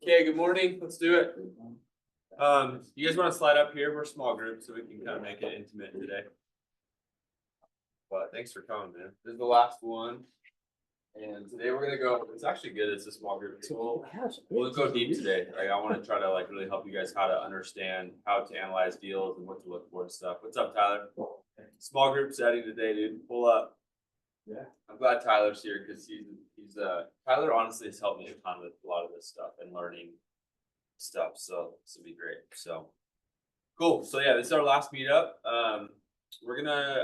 Okay, good morning. Let's do it. You guys want to slide up here? We're a small group, so we can kind of make it intimate today. But thanks for coming, man. This is the last one. And today we're gonna go, it's actually good, it's a small group of people. We'll go deep today. Like I want to try to like really help you guys how to understand how to analyze deals and what to look for and stuff. What's up, Tyler? Small group setting today, dude. Pull up. Yeah. I'm glad Tyler's here because he's Tyler honestly has helped me a ton with a lot of this stuff and learning stuff. So this will be great. So cool. So yeah, this is our last meetup. I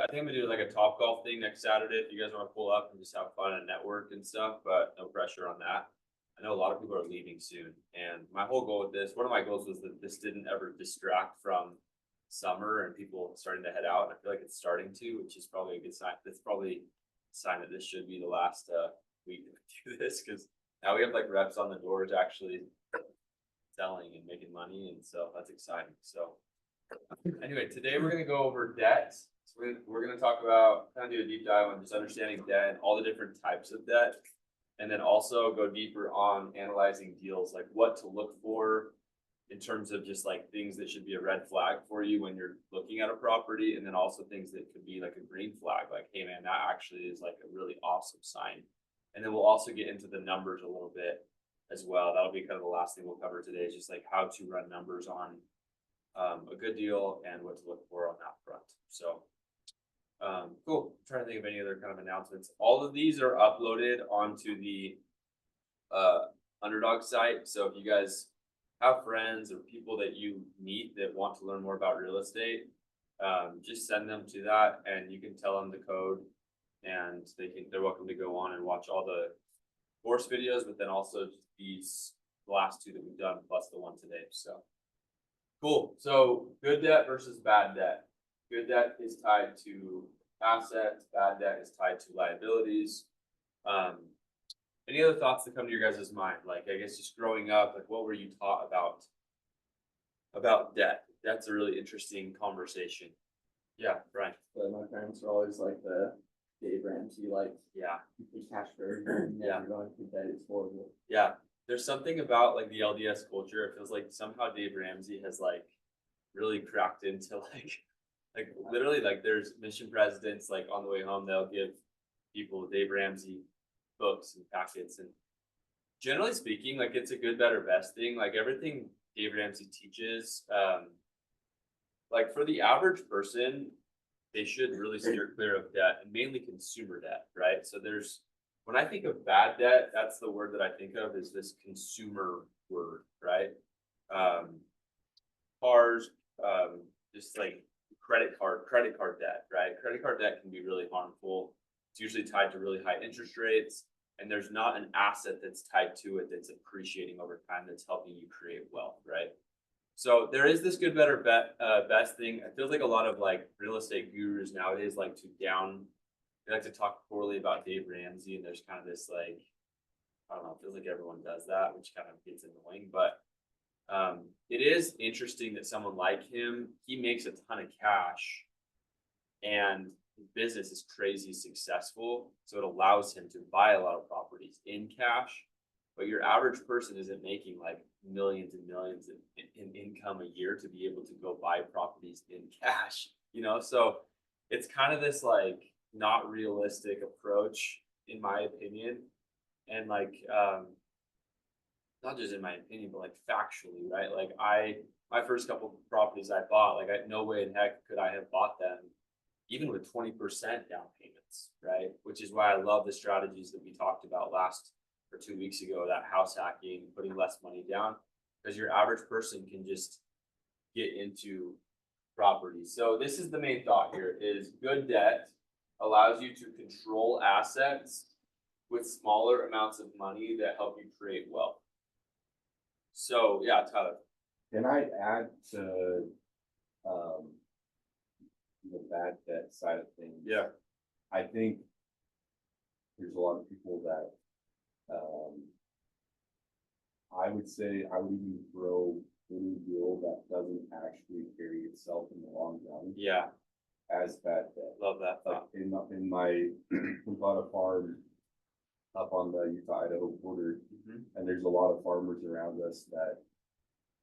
think I'm gonna do like a Top Golf thing next Saturday if you guys want to pull up and just have fun and network and stuff, but no pressure on that. I know a lot of people are leaving soon, and my whole goal with this, one of my goals was that this didn't ever distract from summer and people starting to head out. I feel like it's starting to, which is probably a good sign. That's probably a sign that this should be the last week that we do this, because now we have like reps on the doors actually selling and making money, and so that's exciting. So anyway, today we're going to go over debt. So we're going to talk about, kind of do a deep dive on just understanding debt and all the different types of debt. And then also go deeper on analyzing deals, like what to look for in terms of just like things that should be a red flag for you when you're looking at a property. And then also things that could be like a green flag, like, hey man, that actually is like a really awesome sign. And then we'll also get into the numbers a little bit as well. That'll be kind of the last thing we'll cover today, is just like how to run numbers on a good deal and what to look for on that front. So cool. I'm trying to think of any other kind of announcements. All of these are uploaded onto the Underdog site. So if you guys have friends or people that you meet that want to learn more about real estate, just send them to that, and you can tell them the code, and they're welcome to go on and watch all the course videos, but then also these last two that we've done plus the one today. So cool. So good debt versus bad debt. Good debt is tied to assets. Bad debt is tied to liabilities. Any other thoughts that come to your guys' mind? Like, I guess just growing up, like what were you taught about debt? That's a really interesting conversation. Yeah, Brian. But my parents were always like the Dave Ramsey, like, yeah, the cash burden, never going through debt is horrible. Yeah. There's something about like the LDS culture. It feels like somehow Dave Ramsey has like really cracked into like literally like there's mission presidents, like on the way home, they'll give people Dave Ramsey books and packets. And generally speaking, like it's a good, better, best thing. Like everything Dave Ramsey teaches, like for the average person, they should really steer clear of debt, and mainly consumer debt, right? So when I think of bad debt, that's the word that I think of, is this consumer word, right? Cars, just like credit card debt, right? Credit card debt can be really harmful. It's usually tied to really high interest rates, and there's not an asset that's tied to it that's appreciating over time that's helping you create wealth, right? So there is this good, better, best thing. It feels like a lot of like real estate gurus nowadays they like to talk poorly about Dave Ramsey, and there's kind of this like, I don't know, it feels like everyone does that, which kind of gets annoying. But it is interesting that someone like him, he makes a ton of cash, and his business is crazy successful. So it allows him to buy a lot of properties in cash. But your average person isn't making like millions and millions in income a year to be able to go buy properties in cash, So it's kind of this like not realistic approach, in my opinion. And like, not just in my opinion, but like factually, right? Like my first couple of properties I bought, like no way in heck could I have bought them even with 20% down payments, right? Which is why I love the strategies that we talked about 2 weeks ago, that house hacking, putting less money down, because your average person can just get into property. So this is the main thought here, is good debt allows you to control assets with smaller amounts of money that help you create wealth. So yeah, Tyler. Can I add to the bad debt side of things? Yeah. I think there's a lot of people that I would say I would even throw any deal that doesn't actually carry itself in the long run. Yeah. As bad debt. Love that thought. Like in my we bought a farm up on the Utah-Idaho border Mhm. And there's a lot of farmers around us that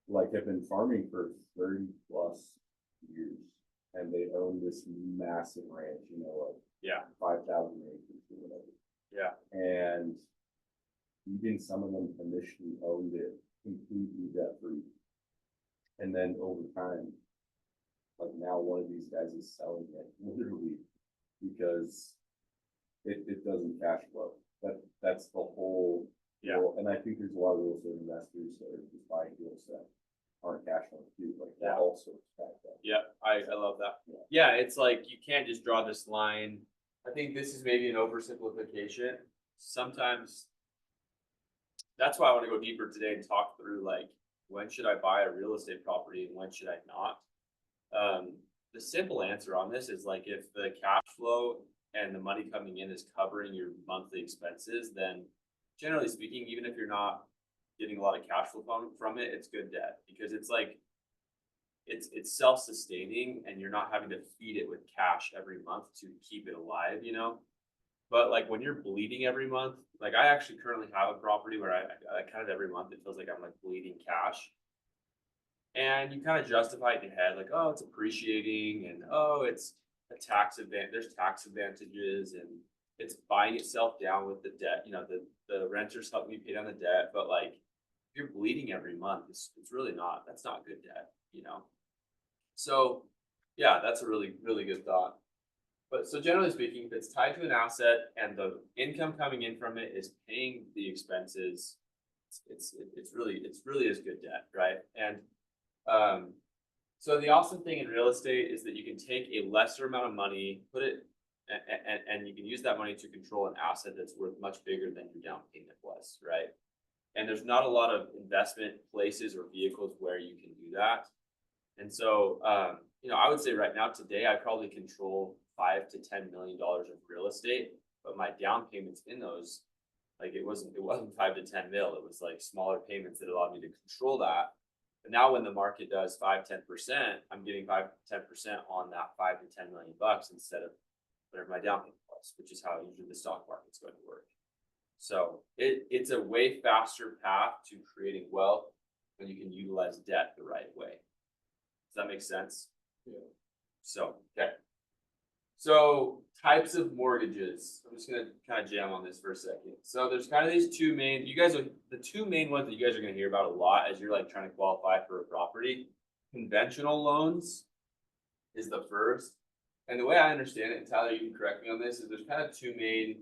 like have been farming for 30+ years. And they own this massive ranch, you know, like Yeah, 5,000 acres or whatever. yeah, And even some of them initially owned it completely debt free. And then over time, like now one of these guys is selling it literally because it doesn't cash flow. That's the whole Yeah. deal. And I think there's a lot of real estate investors that are just buying deals that aren't cash flow too, like that Yeah. also affects that. yeah, I love that. Yeah. Yeah, it's like you can't just draw this line. I think this is maybe an oversimplification. Sometimes that's why I want to go deeper today and talk through like when should I buy a real estate property and when should I not. The simple answer on this is like if the cash flow and the money coming in is covering your monthly expenses, then generally speaking, even if you're not getting a lot of cash flow from it, it's good debt because it's like it's self-sustaining and you're not having to feed it with cash every month to keep it alive, you know. But like when you're bleeding every month, like I actually currently have a property where I kind of every month it feels like I'm like bleeding cash. And you kind of justify it in your head, like, oh, it's appreciating and oh, it's a tax advantage, there's tax advantages and it's buying itself down with the debt. You know, the renters help me pay down the debt, but like if you're bleeding every month, it's really not, that's not good debt, you know. So yeah, that's a really, really good thought. But so generally speaking, if it's tied to an asset and the income coming in from it is paying the expenses, it's really is good debt, right? And so the awesome thing in real estate is that you can take a lesser amount of money, put it, and you can use that money to control an asset that's worth much bigger than your down payment was, right? And there's not a lot of investment places or vehicles where you can do that. And so, you know, I would say right now today, I probably control $5 to $10 million of real estate, but my down payments in those, like it wasn't 5 to 10 mil. It was like smaller payments that allowed me to control that. But now when the market does 5-10%, I'm getting 5-10% on that 5 to 10 million bucks instead of whatever my down payment was, which is how usually the stock market's going to work. So it's a way faster path to creating wealth when you can utilize debt the right way. Does that make sense? Yeah. So, okay. So types of mortgages. I'm just gonna kind of jam on this for a second. So there's kind of these two main, the two main ones that you guys are gonna hear about a lot as you're like trying to qualify for a property. Conventional loans is the first. And the way I understand it, and Tyler, you can correct me on this, is there's kind of two main,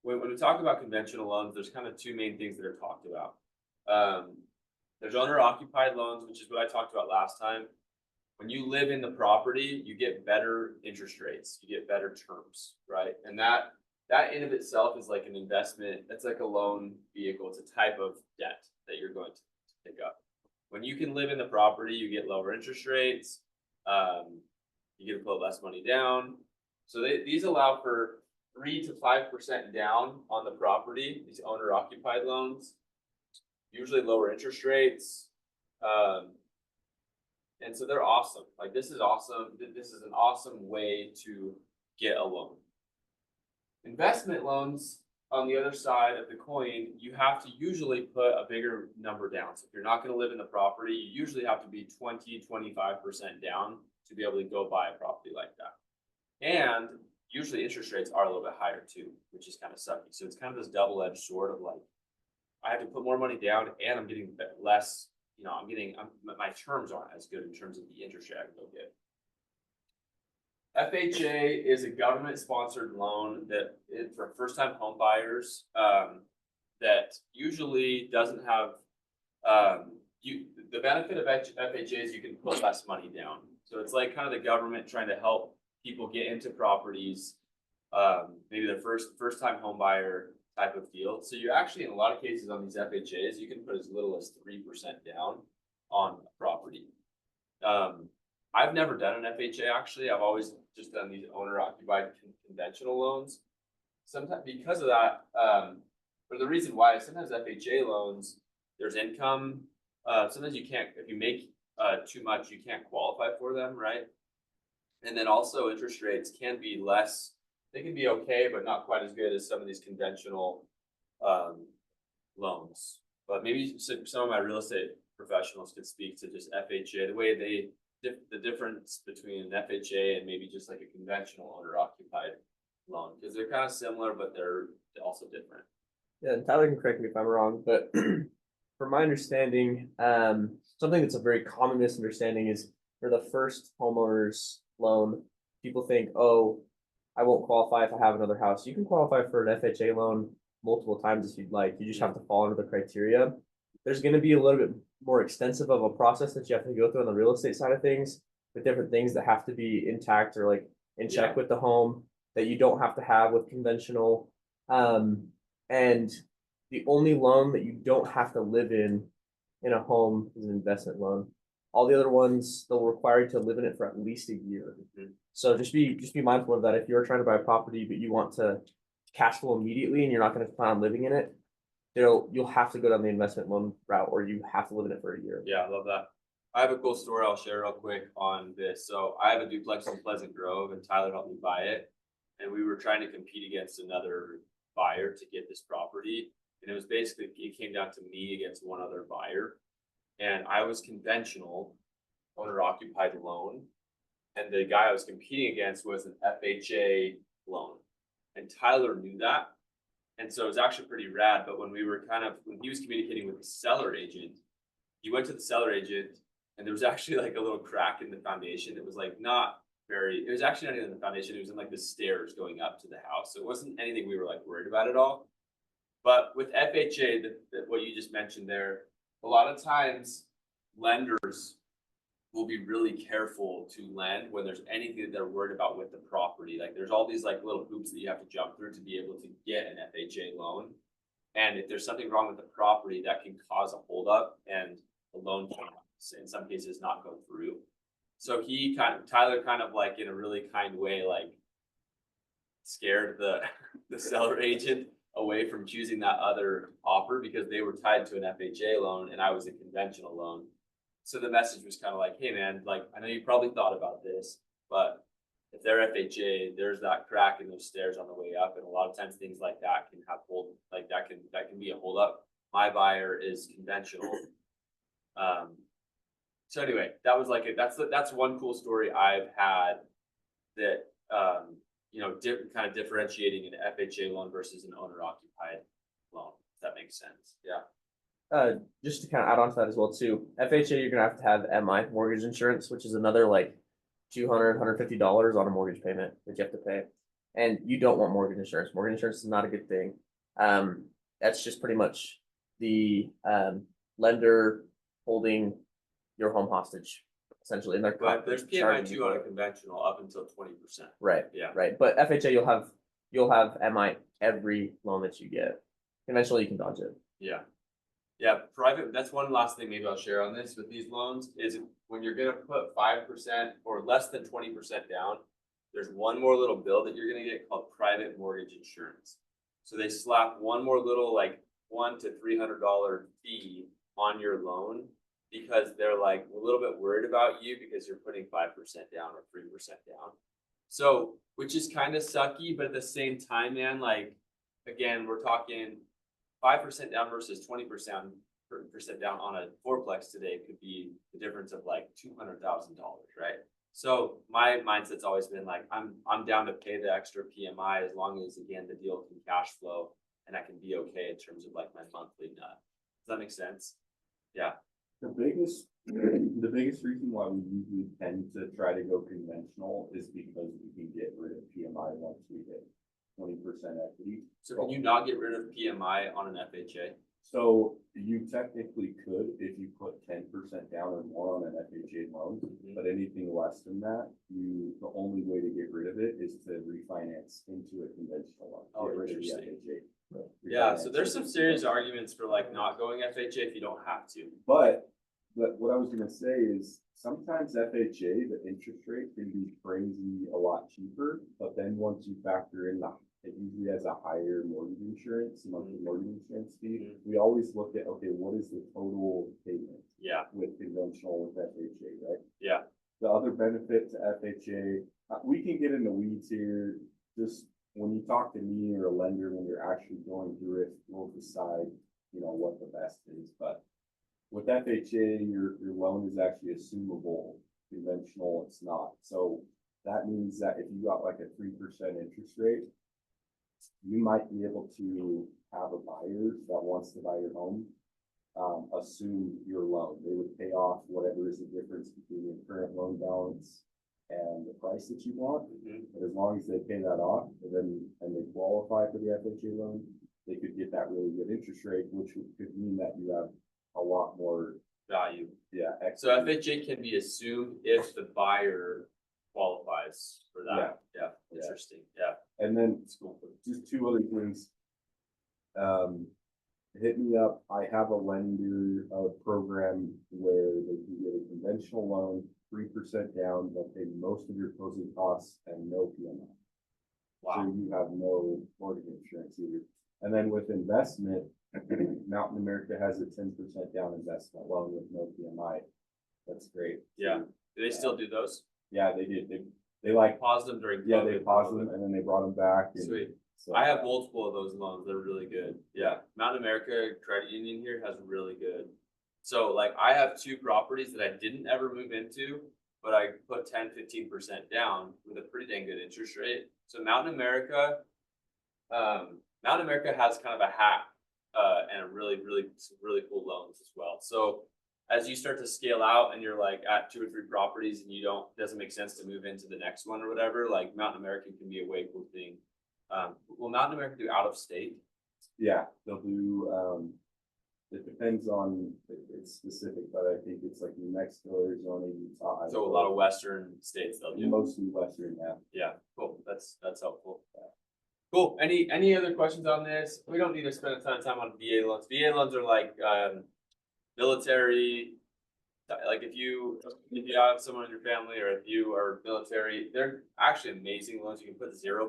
when we talk about conventional loans, there's kind of two main things that are talked about. There's owner occupied loans, which is what I talked about last time. When you live in the property, you get better interest rates, you get better terms, right? And that in of itself is like an investment. That's like a loan vehicle. It's a type of debt that you're going to pick up. When you can live in the property, you get lower interest rates. You get to put less money down. So these allow for 3 to 5% down on the property. These owner occupied loans, usually lower interest rates. And so they're awesome. Like this is awesome. This is an awesome way to get a loan. Investment loans, on the other side of the coin, you have to usually put a bigger number down. So if you're not going to live in the property, you usually have to be 20-25% down to be able to go buy a property like that. And usually interest rates are a little bit higher too, which is kind of sucky. So it's kind of this double-edged sword of like, I have to put more money down and I'm getting less. You know, my terms aren't as good in terms of the interest rate I can go get. FHA is a government-sponsored loan that for first-time home buyers that usually doesn't have the benefit of FHA is you can put less money down. So it's like kind of the government trying to help people get into properties, maybe the first-time home buyer type of deal. So you actually, in a lot of cases on these FHAs, you can put as little as 3% down on a property. I've never done an FHA actually. I've always just done these owner-occupied conventional loans. Sometimes because of that, or the reason why is sometimes FHA loans, there's income. Sometimes you can't, if you make too much, you can't qualify for them, right? And then also interest rates can be less. They can be okay, but not quite as good as some of these conventional loans. But maybe some of my real estate professionals could speak to just FHA, the way the difference between an FHA and maybe just like a conventional owner occupied loan, because they're kind of similar, but they're also different. Yeah, and Tyler can correct me if I'm wrong, but from my understanding, something that's a very common misunderstanding is for the first homeowner's loan, people think, oh, I won't qualify if I have another house. You can qualify for an FHA loan multiple times if you'd like. You just have to fall under the criteria. There's going to be a little bit more extensive of a process that you have to go through on the real estate side of things, with different things that have to be intact or like in check with the home that you don't have to have with conventional. And the only loan that you don't have to live in a home is an investment loan. All the other ones, they'll require you to live in it for at least a year. Mhm. So just be mindful of that. If you're trying to buy a property, but you want to cash flow immediately and you're not going to plan on living in it, you'll have to go down the investment loan route, or you have to live in it for a year. Yeah, I love that. I have a cool story I'll share real quick on this. So I have a duplex in Pleasant Grove, and Tyler helped me buy it. And we were trying to compete against another buyer to get this property. And it was basically, it came down to me against one other buyer. And I was conventional owner occupied loan. And the guy I was competing against was an FHA loan. And Tyler knew that. And so it was actually pretty rad. But when he was communicating with the seller agent, he went to the seller agent, and there was actually like a little crack in the foundation. It was like it was actually not even in the foundation. It was in like the stairs going up to the house. So it wasn't anything we were like worried about at all. But with FHA, what you just mentioned there, a lot of times lenders will be really careful to lend when there's anything that they're worried about with the property. Like there's all these like little hoops that you have to jump through to be able to get an FHA loan. And if there's something wrong with the property, that can cause a holdup, and the loan can, in some cases, not go through. So Tyler kind of like in a really kind way, like scared the seller agent away from choosing that other offer, because they were tied to an FHA loan and I was a conventional loan. So the message was kind of like, hey man, like I know you probably thought about this, but if they're FHA, there's that crack in those stairs on the way up, and a lot of times things like that can have that can be a hold up. My buyer is conventional. So anyway, that was like that's one cool story I've had that kind of differentiating an FHA loan versus an owner occupied loan. If that makes sense. Yeah. Just to kind of add on to that as well too, FHA, you're gonna have MI, mortgage insurance, which is another like $200, $150 on a mortgage payment that you have to pay. And you don't want mortgage insurance. Mortgage insurance is not a good thing. That's just pretty much the lender holding your home hostage, essentially. And But there's PMI 2 on a conventional up until 20%. Right. Yeah. Right. But FHA, you'll have MI every loan that you get. Conventionally, you can dodge it. Yeah. Yeah, private, that's one last thing maybe I'll share on this with these loans is when you're gonna put 5% or less than 20% down, there's one more little bill that you're gonna get called private mortgage insurance. So they slap one more little like $100 to $300 fee on your loan, because they're like a little bit worried about you because you're putting 5% down or 3% down. So, which is kind of sucky, but at the same time, man, like, again, we're talking 5% down versus 20% down on a fourplex today could be the difference of like $200,000, right? So my mindset's always been like, I'm down to pay the extra PMI as long as, again, the deal can cash flow and I can be okay in terms of like my monthly nut. Does that make sense? Yeah. The biggest reason why we usually tend to try to go conventional is because we can get rid of PMI once we hit 20% equity. So can you not get rid of PMI on an FHA? So you technically could if you put 10% down or more on an FHA loan, but anything less than that, the only way to get rid of it is to refinance into a conventional loan. Oh, Get rid of the interesting. FHA. Yeah, so there's some serious arguments for like not going FHA if you don't have to. But what I was gonna say is sometimes FHA, the interest rate can be crazy a lot cheaper, but then once you factor in it usually has a higher mortgage insurance, monthly mortgage insurance fee. We always look at, okay, what is the total payment? Yeah. With conventional with FHA, right? Yeah. The other benefit to FHA, we can get in the weeds here. Just when you talk to me or a lender, when you're actually going through it, we'll decide you know, what the best is, but with FHA, your loan is actually assumable. Conventional, it's not. So that means that if you got like a 3% interest rate, you might be able to have a buyer that wants to buy your home, assume your loan. They would pay off whatever is the difference between your current loan balance and the price that you want. But as long as they pay that off, and they qualify for the FHA loan, they could get that really good interest rate, which could mean that you have a lot more, Value. yeah. So FHA can be assumed if the buyer qualifies for that. Yeah, Yeah. interesting. Yeah, And then that's cool. just two other things. Hit me up. I have a lender, program where they can get a conventional loan, 3% down, they'll pay most of your closing costs and no PMI. So Wow. you have no mortgage insurance either. And then with investment, Mountain America has a 10% down investment loan with no PMI. That's great. Yeah. Do they still do those? Yeah, they did. They like, Paused them during yeah, they COVID, paused probably. them and then they brought them back. And Sweet. so, I have multiple of those loans. They're really good. Yeah. Mountain America Credit Union here has really good. So like I have two properties that I didn't ever move into, but I put 10-15% down with a pretty dang good interest rate. So Mountain America has kind of a hack and a really cool loans as well. So as you start to scale out and you're like at 2 or 3 properties and doesn't make sense to move into the next one or whatever, like Mountain America can be a way cool thing. Will Mountain America do out of state? yeah, they'll do, it depends on, it's specific, but I think it's like New Mexico, Arizona, Utah. So a lot of Western states they'll do. Mostly Western, yeah. Yeah, cool. That's helpful. Cool. Any other questions on this? We don't need to spend a ton of time on VA loans. VA loans are like military. Like if you have someone in your family or if you are military, they're actually amazing loans. You can put 0%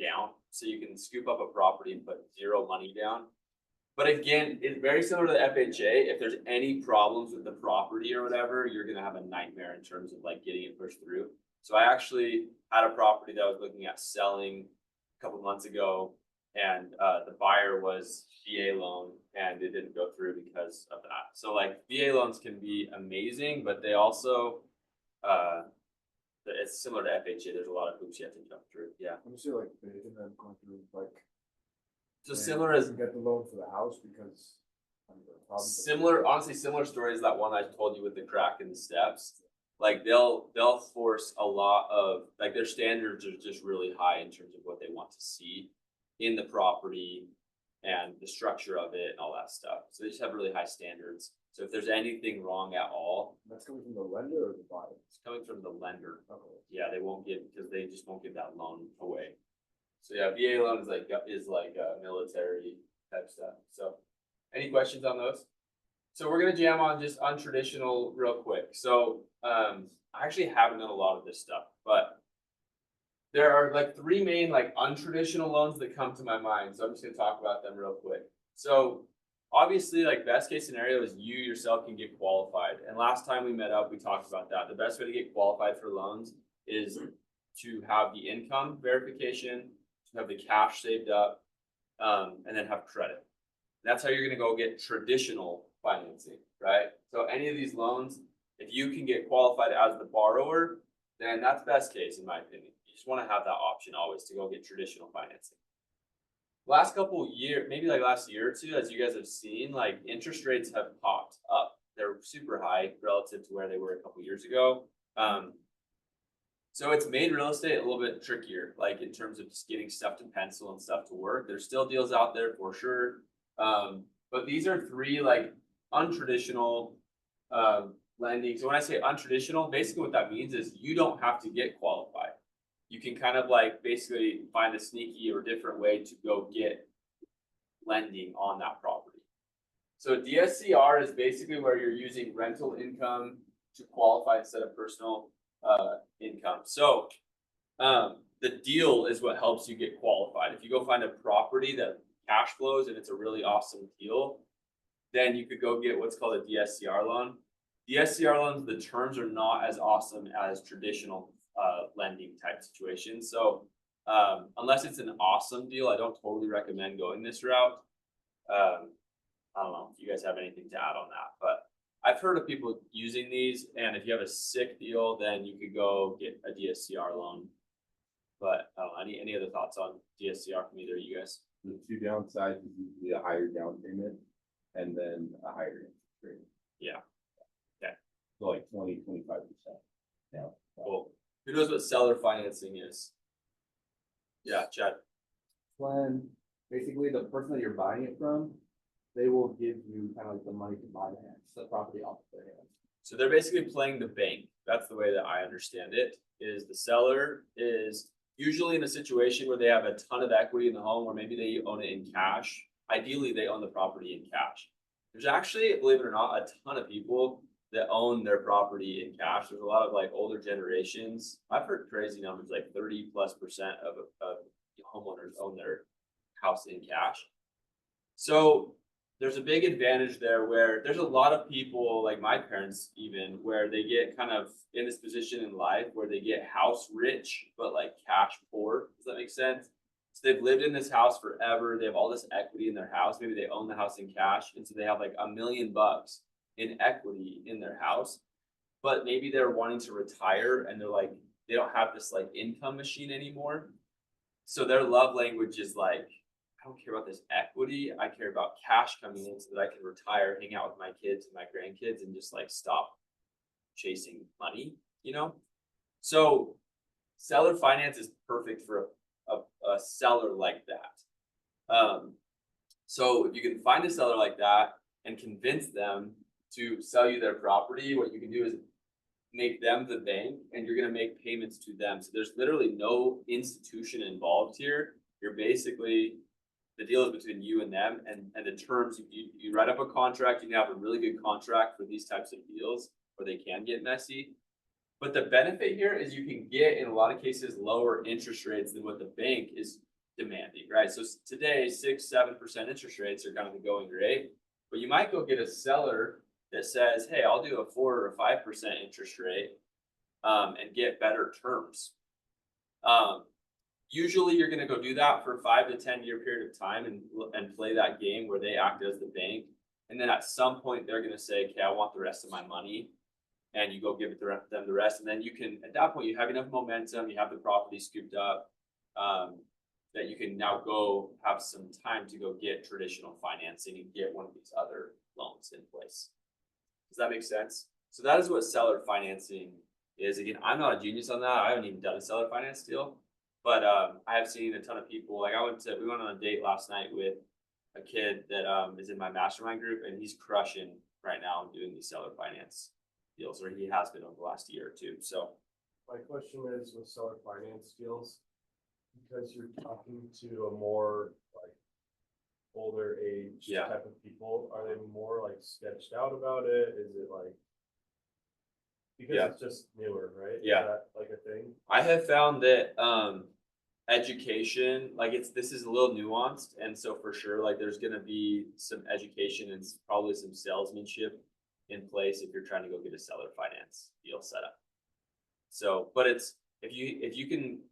down, so you can scoop up a property and put 0 money down. But again, it's very similar to the FHA. If there's any problems with the property or whatever, you're gonna have a nightmare in terms of like getting it pushed through. So I actually had a property that I was looking at selling a couple months ago, and the buyer was VA loan, and it didn't go through because of that. So like VA loans can be amazing, but they also it's similar to FHA. There's a lot of hoops you have to jump through. Yeah. I'm just like big and then going through like. So man, similar as doesn't get the loan for the house because. honestly, similar stories. That one I told you with the crack in the steps. Like they'll force a lot of like their standards are just really high in terms of what they want to see in the property and the structure of it and all that stuff. So they just have really high standards. So if there's anything wrong at all, That's coming from the lender or the buyer? it's coming from the lender. Okay. Yeah, they won't give because they just won't give that loan away. So yeah, VA loan is like military type stuff. So any questions on those? So we're gonna jam on just untraditional real quick. So I actually haven't done a lot of this stuff, but there are like 3 main like untraditional loans that come to my mind. So I'm just gonna talk about them real quick. So obviously, like best case scenario is you yourself can get qualified. And last time we met up, we talked about that. The best way to get qualified for loans is to have the income verification, to have the cash saved up, and then have credit. That's how you're gonna go get traditional financing, right? So any of these loans, if you can get qualified as the borrower, then that's best case in my opinion. You just wanna have that option always to go get traditional financing. Last couple years, maybe like last year or two, as you guys have seen, like interest rates have popped up. They're super high relative to where they were a couple years ago. So it's made real estate a little bit trickier, like in terms of just getting stuff to pencil and stuff to work. There's still deals out there for sure. But these are 3 like untraditional lending. So when I say untraditional, basically what that means is you don't have to get qualified. You can kind of like basically find a sneaky or different way to go get lending on that property. So DSCR is basically where you're using rental income to qualify instead of personal income. So the deal is what helps you get qualified. If you go find a property that cash flows and it's a really awesome deal, then you could go get what's called a DSCR loan. DSCR loans, the terms are not as awesome as traditional lending type situations. So unless it's an awesome deal, I don't totally recommend going this route. I don't know if you guys have anything to add on that, but I've heard of people using these, and if you have a sick deal, then you could go get a DSCR loan. But, any other thoughts on DSCR from either of you guys? The two downsides is usually a higher down payment and then a higher interest rate. Yeah. Okay. So like 20-25%. Yeah. Cool. Who knows what seller financing is? Yeah, Chad. When basically the person that you're buying it from, they will give you kind of like the money to buy the property off of their hands. So they're basically playing the bank. That's the way that I understand it, is the seller is usually in a situation where they have a ton of equity in the home, or maybe they own it in cash. Ideally, they own the property in cash. There's actually, believe it or not, a ton of people that own their property in cash. There's a lot of like older generations. I've heard crazy numbers, like 30+% of homeowners own their house in cash. So there's a big advantage there where there's a lot of people, like my parents even, where they get kind of in this position in life where they get house rich, but like cash poor. Does that make sense? So they've lived in this house forever. They have all this equity in their house. Maybe they own the house in cash. And so they have like $1 million in equity in their house. But maybe they're wanting to retire and they're like, they don't have this like income machine anymore. So their love language is like, I don't care about this equity. I care about cash coming in so that I can retire, hang out with my kids and my grandkids and just like stop chasing money, you know? So seller finance is perfect for a seller like that. So if you can find a seller like that and convince them to sell you their property, what you can do is make them the bank and you're going to make payments to them. So there's literally no institution involved here. You're basically, the deal is between you and them, and the terms, you write up a contract. You can have a really good contract for these types of deals where they can get messy. But the benefit here is you can get, in a lot of cases, lower interest rates than what the bank is demanding, right? So today, 6-7% interest rates are kind of the going rate, but you might go get a seller that says, hey, I'll do a 4 or 5% interest rate and get better terms. Usually you're going to go do that for 5 to 10 year period of time and play that game where they act as the bank. And then at some point they're going to say, okay, I want the rest of my money. And you go give it them the rest. And then you can, at that point, you have enough momentum, you have the property scooped up, that you can now go have some time to go get traditional financing and get one of these other loans in place. Does that make sense? So that is what seller financing is. Again, I'm not a genius on that. I haven't even done a seller finance deal. But I have seen a ton of people, like we went on a date last night with a kid that is in my mastermind group, and he's crushing right now doing these seller finance deals, or he has been over the last year or two. So My question is with seller finance deals, because you're talking to a more like older age Yeah. type of people, are they more like sketched out about it? Is it like, because Yeah. it's just newer, right? Yeah. Is that like a thing? I have found that education, like this is a little nuanced, and so for sure, like there's gonna be some education and probably some salesmanship in place if you're trying to go get a seller finance deal set up. So, but it's if you can,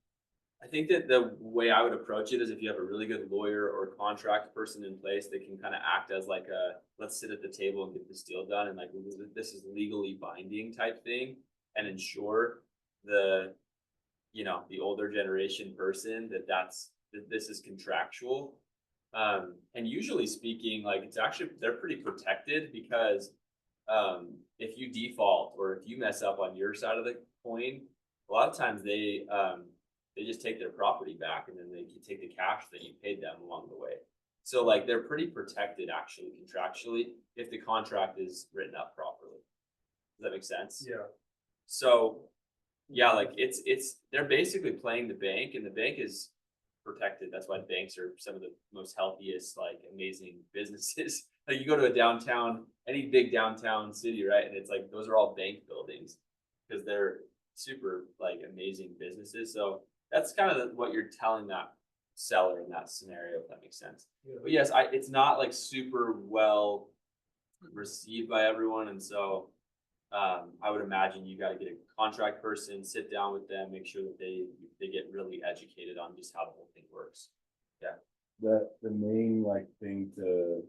I think that the way I would approach it is if you have a really good lawyer or contract person in place that can kind of act as like a, let's sit at the table and get this deal done, and like this is legally binding type thing, and ensure the older generation person that this is contractual. And usually speaking, like it's actually, they're pretty protected because if you default or if you mess up on your side of the coin, a lot of times they just take their property back and then they can take the cash that you paid them along the way. So like they're pretty protected actually contractually if the contract is written up properly. Does that make sense? Yeah. So yeah, like they're basically playing the bank, and the bank is protected. That's why banks are some of the most healthiest, like amazing businesses. Like you go to a downtown, any big downtown city, right? And it's like, those are all bank buildings because they're super like amazing businesses. So that's kind of what you're telling that seller in that scenario, if that makes sense. Yeah. But yes, it's not like super well received by everyone. And so I would imagine you got to get a contract person, sit down with them, make sure that they get really educated on just how the whole thing works. Yeah. The main like thing to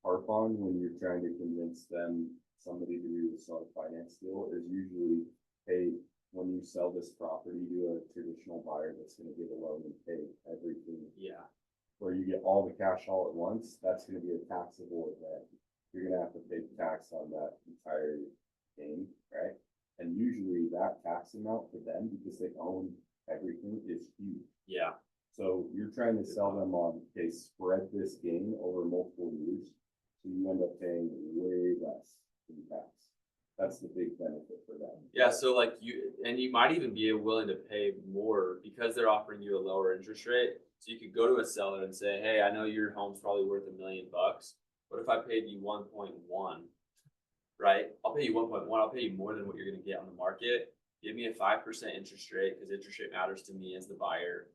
harp on when you're trying to convince them, somebody to do a seller finance deal is usually, hey, when you sell this property to a traditional buyer that's gonna get a loan and pay everything, Yeah. where you get all the cash all at once, that's gonna be a taxable event. You're gonna have to pay tax on that entire gain, right? And usually that tax amount for them, because they own everything, is huge. Yeah. So you're trying to sell them on, okay, spread this gain over multiple years, so you end up paying way less in tax. That's the big benefit for them. Yeah, so like you might even be willing to pay more because they're offering you a lower interest rate. So you could go to a seller and say, hey, I know your home's probably worth $1 million. What if I paid you 1.1? Right? I'll pay you 1.1. I'll pay you more than what you're gonna get on the market. Give me a 5% interest rate, because interest rate matters to me as the buyer.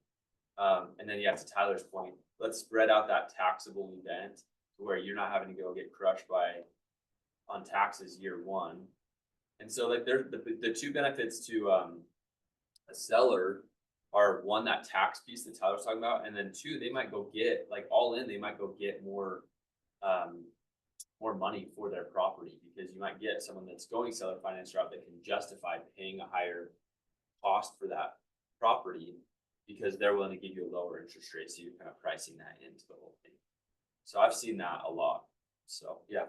And then to Tyler's point, let's spread out that taxable event to where you're not having to go get crushed on taxes year one. And so like the two benefits to a seller are, one, that tax piece that Tyler's talking about, and then two, they might go get, like, all in, they might go get more money for their property, because you might get someone that's going seller finance route that can justify paying a higher cost for that property because they're willing to give you a lower interest rate. So you're kind of pricing that into the whole thing. So I've seen that a lot. So yeah.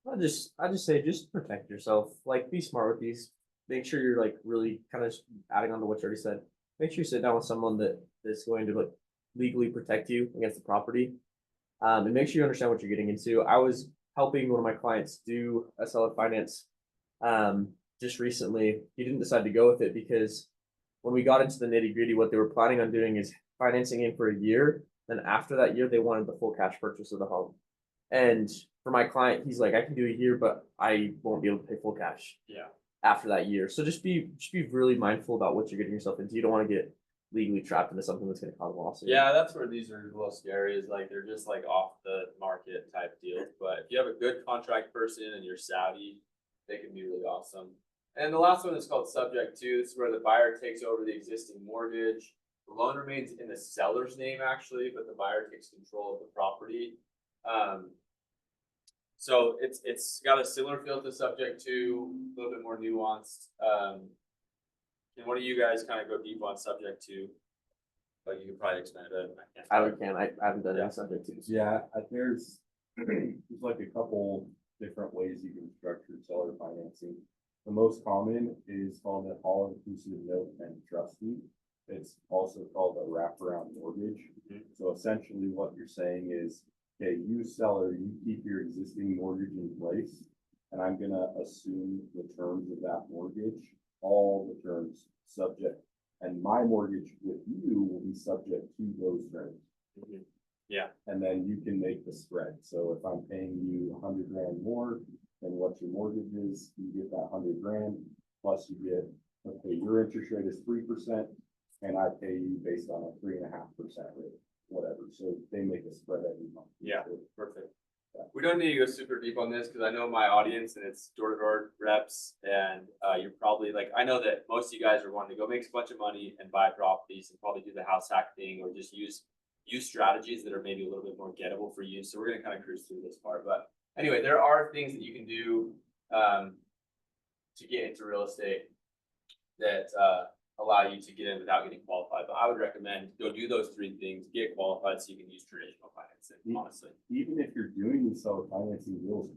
I just say, just protect yourself. Like, be smart with these. Make sure you're like really kind of adding on to what you already said. Make sure you sit down with someone that's going to like legally protect you against the property. And make sure you understand what you're getting into. I was helping one of my clients do a seller finance just recently. He didn't decide to go with it because when we got into the nitty gritty, what they were planning on doing is financing in for a year. Then after that year, they wanted the full cash purchase of the home. And for my client, he's like, I can do a year, but I won't be able to pay full cash. Yeah. After that year. So just be really mindful about what you're getting yourself into. You don't want to get legally trapped into something that's going to cause a lawsuit. Yeah, that's where these are a little scary, is like they're just like off the market type deals. But if you have a good contract person and you're savvy, they can be really awesome. And the last one is called subject to. This is where the buyer takes over the existing mortgage. The loan remains in the seller's name actually, but the buyer takes control of the property. So it's got a similar feel to subject to, a little bit more nuanced. And what do you guys kind of go deep on subject to? But you can probably explain it. I haven't done any subject to. Yeah, there's like a couple different ways you can structure seller financing. The most common is called an all-inclusive note and trust deed. It's also called a wraparound mortgage. So essentially what you're saying is, okay, you seller, you keep your existing mortgage in place, and I'm gonna assume the terms of that mortgage, all the terms subject, and my mortgage with you will be subject to those terms. Yeah. And then you can make the spread. So if I'm paying you $100 grand more than what your mortgage is, you get that $100 grand, plus you get, okay, your interest rate is 3%, and I pay you based on a 3.5% rate, whatever. So they make a spread every month. Yeah, perfect. We don't need to go super deep on this because I know my audience and it's door-to-door reps, and you're probably like, I know that most of you guys are wanting to go make a bunch of money and buy properties and probably do the house hack thing, or just use strategies that are maybe a little bit more gettable for you. So we're going to kind of cruise through this part. But anyway, there are things that you can do to get into real estate that allow you to get in without getting qualified. But I would recommend go do those three things, get qualified so you can use traditional financing, honestly. Even if you're doing these seller financing deals,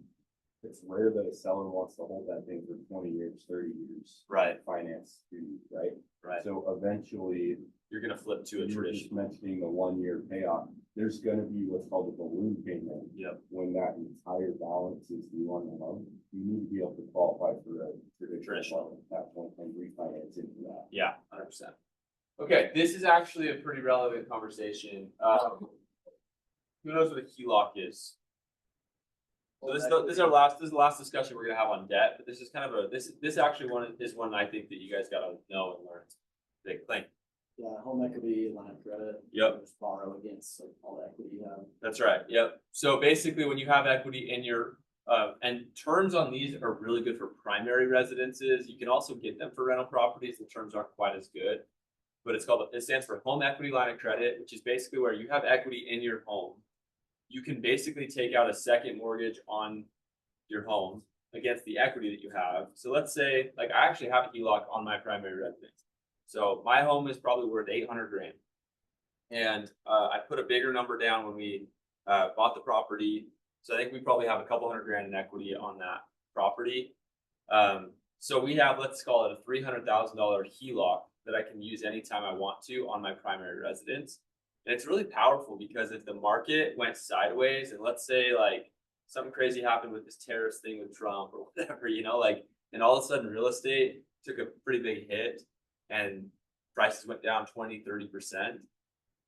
it's rare that a seller wants to hold that thing for 20 years, 30 years. Right. Finance to, right? Right. So eventually, You're going to flip to a you were just traditional. mentioning the 1 year payoff. There's gonna be what's called a balloon payment. Yep. When that entire balance is due on the loan, you need to be able to qualify for a traditional loan at that point and refinance into that. Yeah, 100%. Okay, this is actually a pretty relevant conversation. Who knows what a HELOC is? So this is the last discussion we're gonna have on debt, but this is kind of this actually is one I think that you guys gotta know and learn. Big thing. Yeah, home equity, line of credit. Yep. Just borrow against like all the equity you have. That's right. Yep. So basically, when you have equity in your and terms on these are really good for primary residences. You can also get them for rental properties. The terms aren't quite as good, but it stands for home equity line of credit, which is basically where you have equity in your home. you can basically take out a second mortgage on your home against the equity that you have. So let's say, like, I actually have a HELOC on my primary residence. So my home is probably worth 800 grand. And I put a bigger number down when we bought the property. So I think we probably have a couple hundred grand in equity on that property. So we have, let's call it a $300,000 HELOC that I can use anytime I want to on my primary residence. And it's really powerful because if the market went sideways and let's say like something crazy happened with this terrorist thing with Trump or whatever, like, and all of a sudden real estate took a pretty big hit and prices went down 20, 30%.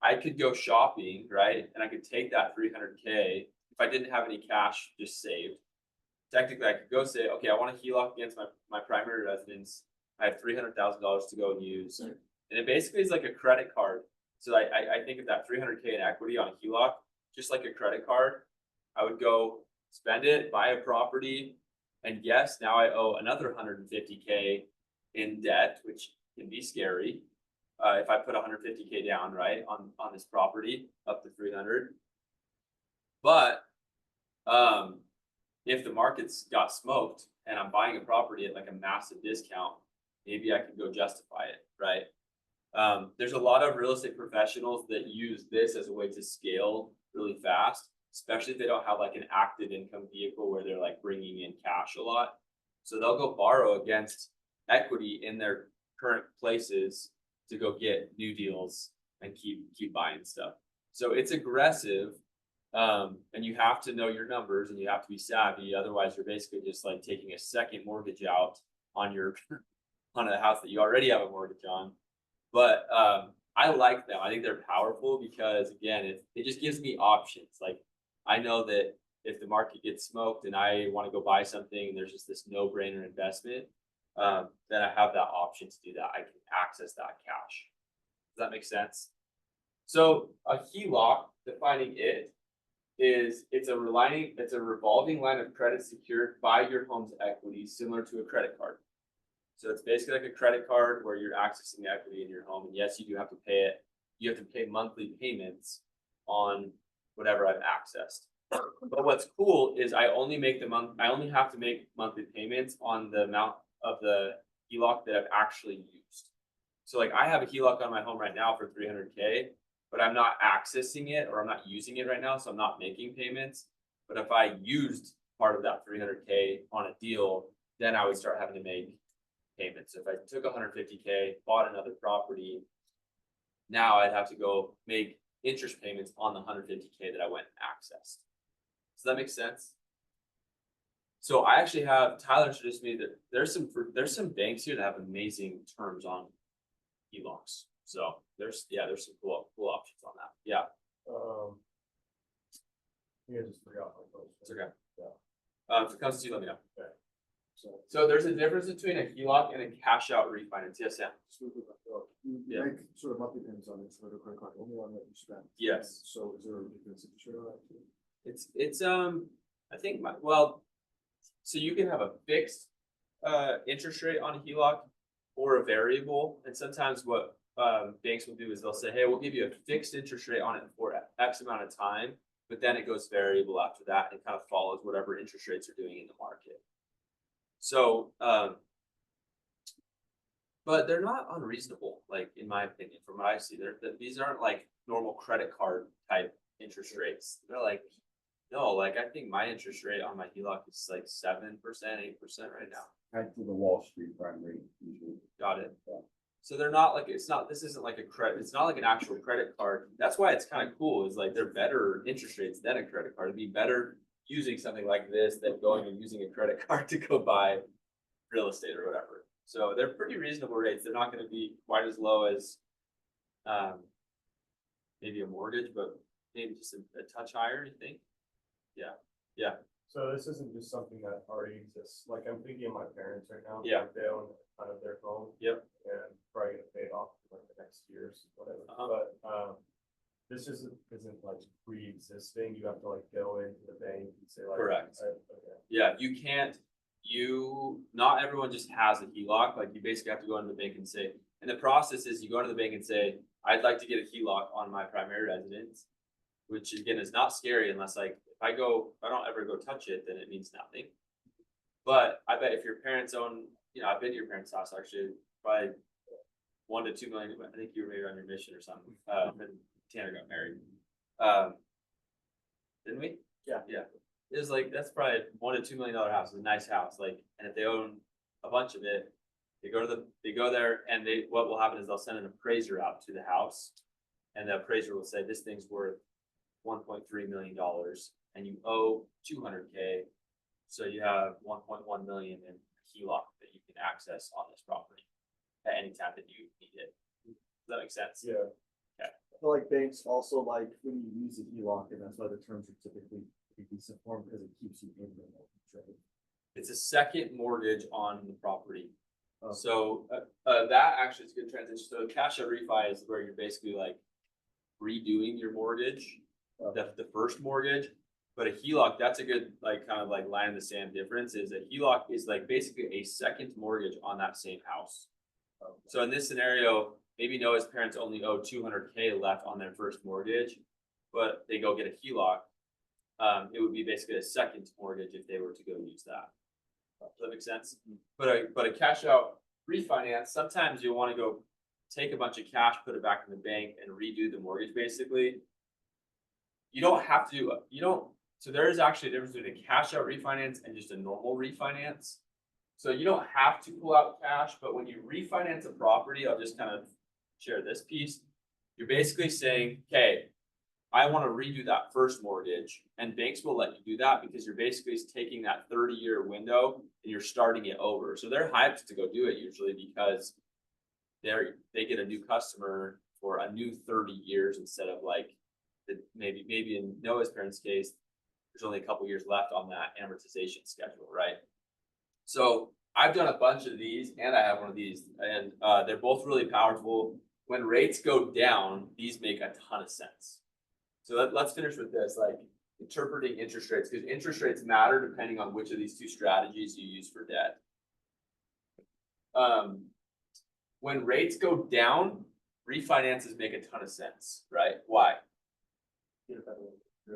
I could go shopping, right? And I could take that 300K if I didn't have any cash just saved. Technically, I could go say, okay, I want to HELOC against my primary residence. I have $300,000 to go and use. And it basically is like a credit card. So I think of that 300K in equity on a HELOC, just like a credit card. I would go spend it, buy a property, and yes, now I owe another 150K in debt, which can be scary. If I put 150K down, right, on this property up to 300. But if the markets got smoked and I'm buying a property at like a massive discount, maybe I could go justify it, right? There's a lot of real estate professionals that use this as a way to scale really fast, especially if they don't have like an active income vehicle where they're like bringing in cash a lot. So they'll go borrow against equity in their current places to go get new deals and keep buying stuff. So it's aggressive, and you have to know your numbers and you have to be savvy. Otherwise, you're basically just like taking a second mortgage out on your on a house that you already have a mortgage on. But I like them. I think they're powerful because again, it just gives me options. Like I know that if the market gets smoked and I want to go buy something and there's just this no-brainer investment, then I have that option to do that. I can access that cash. Does that make sense? So a HELOC, defining it, is it's a revolving line of credit secured by your home's equity, similar to a credit card. So it's basically like a credit card where you're accessing the equity in your home. And yes, you do have to pay it. You have to pay monthly payments on whatever I've accessed. But what's cool is I only have to make monthly payments on the amount of the HELOC that I've actually used. So like I have a HELOC on my home right now for 300K, but I'm not accessing it or I'm not using it right now. So I'm not making payments. But if I used part of that 300K on a deal, then I would start having to make payments. If I took 150K, bought another property, now I'd have to go make interest payments on the 150K that I went and accessed. Does that make sense? So I actually have Tyler introduced me that there's some banks here that have amazing terms on HELOCs. So there's some cool options on that. Yeah. I just forgot my question. It's okay. Yeah. If it comes to you, let me know. Okay. So there's a difference between a HELOC and a cash out refinance. Yes, Sam. You Yeah. make sort of monthly payments on it for the credit card, only on what you spend. Yes. So is there a difference if you share that too? It's I think so you can have a fixed interest rate on a HELOC or a variable, and sometimes what banks will do is they'll say, hey, we'll give you a fixed interest rate on it for X amount of time, but then it goes variable after that and kind of follows whatever interest rates are doing in the market. So but they're not unreasonable, like in my opinion, from what I see. These aren't like normal credit card type interest rates. They're like, no, like I think my interest rate on my HELOC is like 7%, 8% right now. Tied to the Wall Street prime rate usually. Got it. So they're not like, this isn't like a credit, it's not like an actual credit card. That's why it's kind of cool, is like they're better interest rates than a credit card. It'd be better using something like this than going and using a credit card to go buy real estate or whatever. So they're pretty reasonable rates. They're not going to be quite as low as maybe a mortgage, but maybe just a touch higher, you think? Yeah. So this isn't just something that already exists. Like I'm thinking of my parents right now. Yeah. Like, they own kind of their home. Yep. And probably gonna pay it off in like the next years, whatever. But this isn't like pre-existing. You have to like go into the bank and say like. Correct. Okay. Yeah, not everyone just has a HELOC. Like you basically have to go into the bank and say, and the process is you go into the bank and say, I'd like to get a HELOC on my primary residence. which again is not scary unless like, if I don't ever go touch it, then it means nothing. But I bet if your parents own, I've been to your parents' house actually, probably 1 to 2 million. I think you were maybe on your mission or something. And Tanner got married. Didn't we? Yeah. Yeah. It was like, that's probably $1 to $2 million house. It's a nice house. Like, and if they own a bunch of it, they go there and what will happen is they'll send an appraiser out to the house. And the appraiser will say, this thing's worth $1.3 million and you owe 200K. So you have 1.1 million in HELOC that you can access on this property at any time that you need it. Does that make sense? Yeah. I feel like banks also like when you use a HELOC, and that's why the terms are typically a decent form because it keeps you in the mortgage, It's a second mortgage on the property. Oh. So that actually is a good transition. So cash out refi is where you're basically like redoing your mortgage, Oh. the first mortgage. But a HELOC, that's a good like kind of like line in the sand difference. Is a HELOC is like basically a second mortgage on that same house. So in this scenario, maybe Noah's parents only owe 200K left on their first mortgage, but they go get a HELOC. It would be basically a second mortgage if they were to go use that. Does that make sense? But a cash out refinance, sometimes you'll want to go take a bunch of cash, put it back in the bank and redo the mortgage basically. You don't have to so there is actually a difference between a cash out refinance and just a normal refinance. So you don't have to pull out cash, but when you refinance a property, I'll just kind of share this piece. You're basically saying, okay, I want to redo that first mortgage, and banks will let you do that because you're basically taking that 30-year window and you're starting it over. So they're hyped to go do it usually because they get a new customer for a new 30 years instead of like maybe in Noah's parents' case, there's only a couple years left on that amortization schedule, right? So I've done a bunch of these, and I have one of these, and they're both really powerful. When rates go down, these make a ton of sense. So let's finish with this, like interpreting interest rates, because interest rates matter depending on which of these two strategies you use for debt. When rates go down, refinances make a ton of sense, right? Why?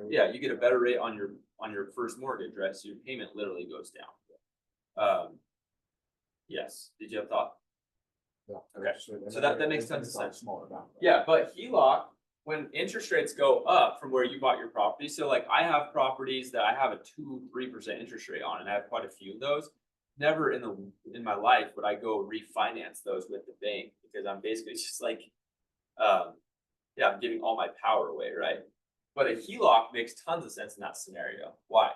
Yeah, you get a better rate on your first mortgage, right? So your payment literally goes down. Yes. Did you have a thought? Yeah. Okay. So that makes tons of sense. Smaller amount. Yeah, but HELOC, when interest rates go up from where you bought your property, so like I have properties that I have a 2-3% interest rate on, and I have quite a few of those. Never in my life would I go refinance those with the bank because I'm basically just like, I'm giving all my power away, right? But a HELOC makes tons of sense in that scenario. Why?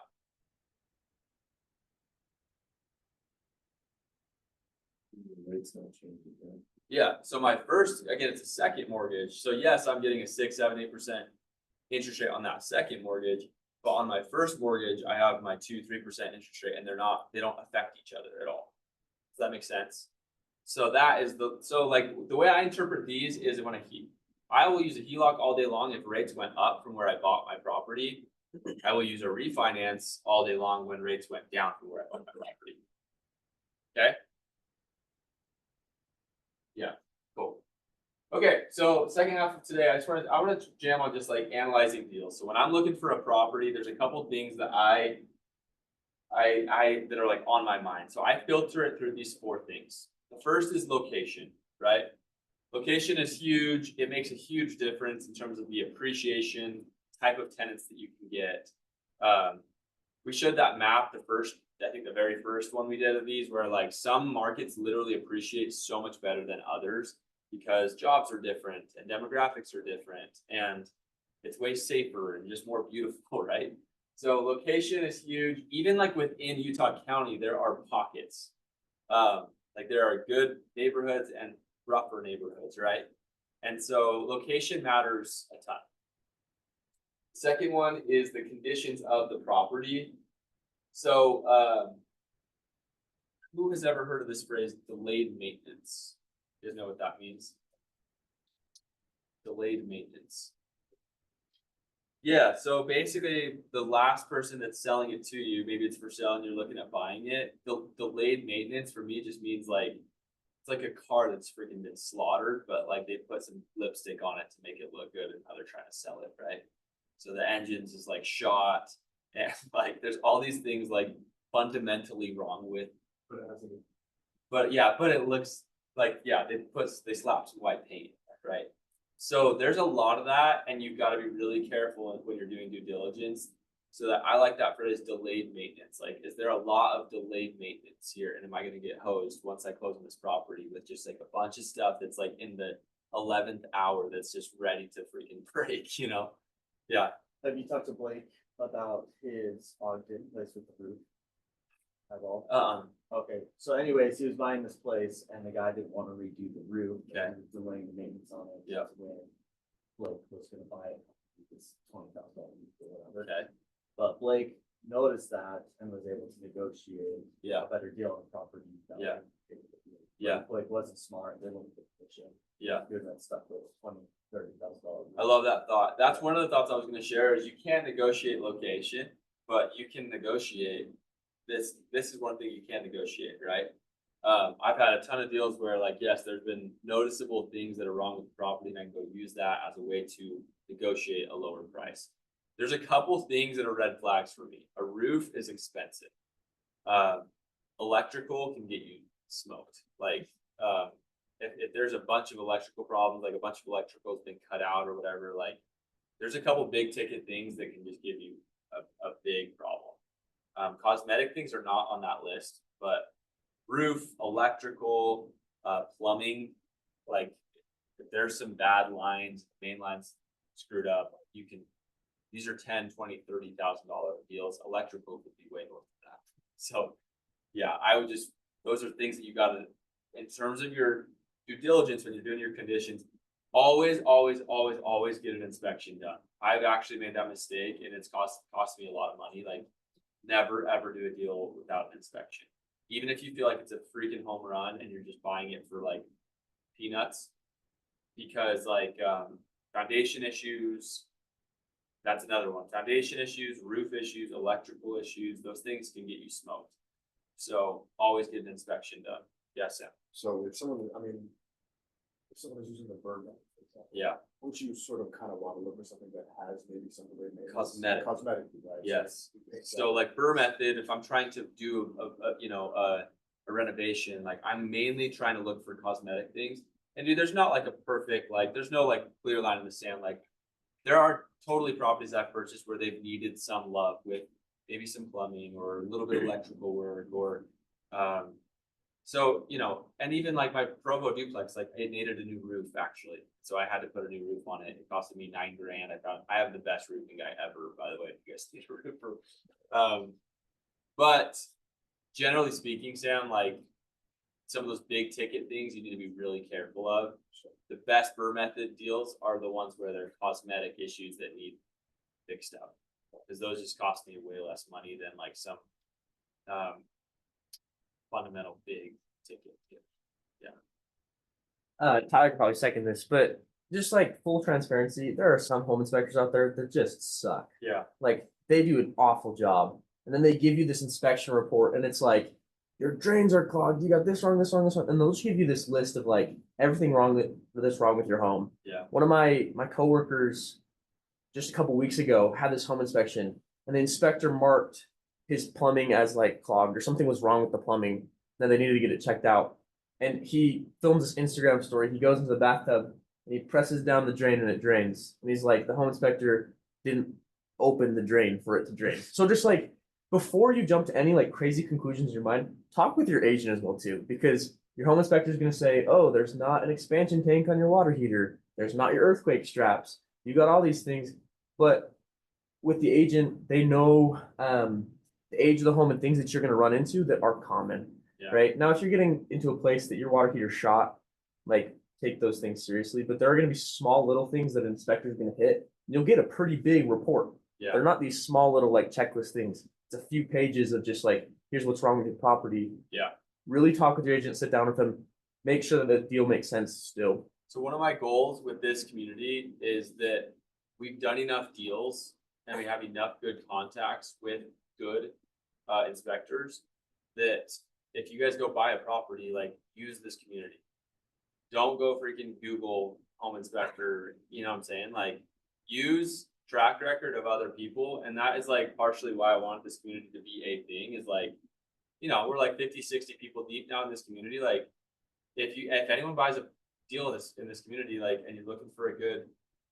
Rates don't change again. Yeah, so my first, again, it's a second mortgage. So yes, I'm getting a 6, 7, 8% interest rate on that second mortgage. But on my first mortgage, I have my 2-3% interest rate, and they don't affect each other at all. Does that make sense? So that is like the way I interpret these is when I will use a HELOC all day long if rates went up from where I bought my property. I will use a refinance all day long when rates went down from where I bought my property. Okay. Yeah, cool. Okay, so second half of today, I want to jam on just like analyzing deals. So when I'm looking for a property, there's a couple things that that are like on my mind. So I filter it through these 4 things. The first is location, right? Location is huge. It makes a huge difference in terms of the appreciation, type of tenants that you can get. We showed that map, I think the very first one we did of these, where like some markets literally appreciate so much better than others because jobs are different and demographics are different and it's way safer and just more beautiful, right? So location is huge. Even like within Utah County, there are pockets. Like there are good neighborhoods and rougher neighborhoods, right? And so location matters a ton. Second one is the conditions of the property. So who has ever heard of this phrase, delayed maintenance? You guys know what that means? Delayed maintenance. Yeah, so basically the last person that's selling it to you, maybe it's for sale and you're looking at buying it. The delayed maintenance for me just means like, it's like a car that's freaking been slaughtered, but like they put some lipstick on it to make it look good and how they're trying to sell it, right? So the engine's is like shot and like there's all these things like fundamentally wrong with, But it hasn't. but yeah, but it looks like, yeah, they slapped some white paint, right? So there's a lot of that and you've got to be really careful when you're doing due diligence. So that I like that phrase delayed maintenance. Like, is there a lot of delayed maintenance here? And am I gonna get hosed once I close on this property with just like a bunch of stuff that's like in the 11th hour that's just ready to freaking break, you know? Yeah, Have you talked to Blake about his Ogden place with the roof? At all? Okay, so anyways, he was buying this place and the guy didn't want to redo the roof. Okay. And he was delaying the maintenance on it. Yeah. When Blake was gonna buy it, it's $20,000 or whatever. okay, But Blake noticed that and was able to negotiate yeah, a better deal on the property. that Yeah. way. Yeah. Blake wasn't smart, they wouldn't get the kitchen. yeah. He was then stuck with $20,000, $30,000. I love that thought. That's one of the thoughts I was gonna share is you can't negotiate location, but you can negotiate this. This is one thing you can negotiate, right? I've had a ton of deals where like, yes, there's been noticeable things that are wrong with the property and I can go use that as a way to negotiate a lower price. There's a couple things that are red flags for me. A roof is expensive. Electrical can get you smoked. Like, if there's a bunch of electrical problems, like a bunch of electrical's been cut out or whatever, like there's a couple big ticket things that can just give you a big problem. Cosmetic things are not on that list, but roof, electrical, plumbing, like if there's some bad lines, main lines screwed up, you can, these are 10, 20, $30,000 deals. Electrical could be way more than that. So yeah, I would just, those are things that you gotta, in terms of your due diligence, when you're doing your conditions, always get an inspection done. I've actually made that mistake and it's cost me a lot of money. Like never ever do a deal without an inspection. Even if you feel like it's a freaking home run and you're just buying it for like peanuts, because like foundation issues, that's another one. Foundation issues, roof issues, electrical issues, those things can get you smoked. So always get an inspection done. Yes, Sam. So if someone, I mean, if someone is using the burn method, for example, Yeah. wouldn't you sort of kind of want to look for something that has maybe some delayed maintenance? Cosmetic. Cosmetically, right? Yes. So So like Burr method, if I'm trying to do a renovation, like I'm mainly trying to look for cosmetic things. And dude, there's not like a perfect, like, there's no like clear line in the sand. Like there are totally properties I've purchased where they've needed some love with maybe some plumbing or a little bit of electrical work or, so, you know, and even like my Provo duplex, like it needed a new roof actually. So I had to put a new roof on it. It costed me $9,000. I have the best roofing guy ever, by the way, if you guys need a roofer. But generally speaking, Sam, like some of those big ticket things you need to be really careful of. The best Burr method deals are the ones where there are cosmetic issues that need fixed up. Because those just cost me way less money than like some fundamental big ticket. Tyler could probably second this, but just like full transparency, there are some home inspectors out there that just suck. Yeah. Like they do an awful job, and then they give you this inspection report, and it's like your drains are clogged. You got this wrong, this wrong, this wrong, and they'll just give you this list of like everything wrong that's wrong with your home. Yeah. One of my coworkers just a couple weeks ago had this home inspection, and the inspector marked his plumbing as like clogged or something was wrong with the plumbing. Then they needed to get it checked out. And he films this Instagram story. He goes into the bathtub and he presses down the drain and it drains. And he's like, the home inspector didn't open the drain for it to drain. So just like before you jump to any like crazy conclusions in your mind, talk with your agent as well too, because your home inspector is going to say, oh, there's not an expansion tank on your water heater. There's not your earthquake straps. You got all these things. But with the agent, they know the age of the home and things that you're going to run into that are common. Yeah. Right now, if you're getting into a place that your water heater shot, like take those things seriously. But there are going to be small little things that an inspector is going to hit. You'll get a pretty big report. Yeah. They're not these small little like checklist things. It's a few pages of just like, here's what's wrong with your property. Yeah. Really talk with your agent, sit down with them, make sure that the deal makes sense still. So one of my goals with this community is that we've done enough deals and we have enough good contacts with good inspectors that if you guys go buy a property, like use this community. Don't go freaking Google home inspector, you know what I'm saying? Like use track record of other people, and that is like partially why I want this community to be a thing, is like, you know, we're like 50, 60 people deep now in this community. Like, if anyone buys a deal in this community, like, and you're looking for a good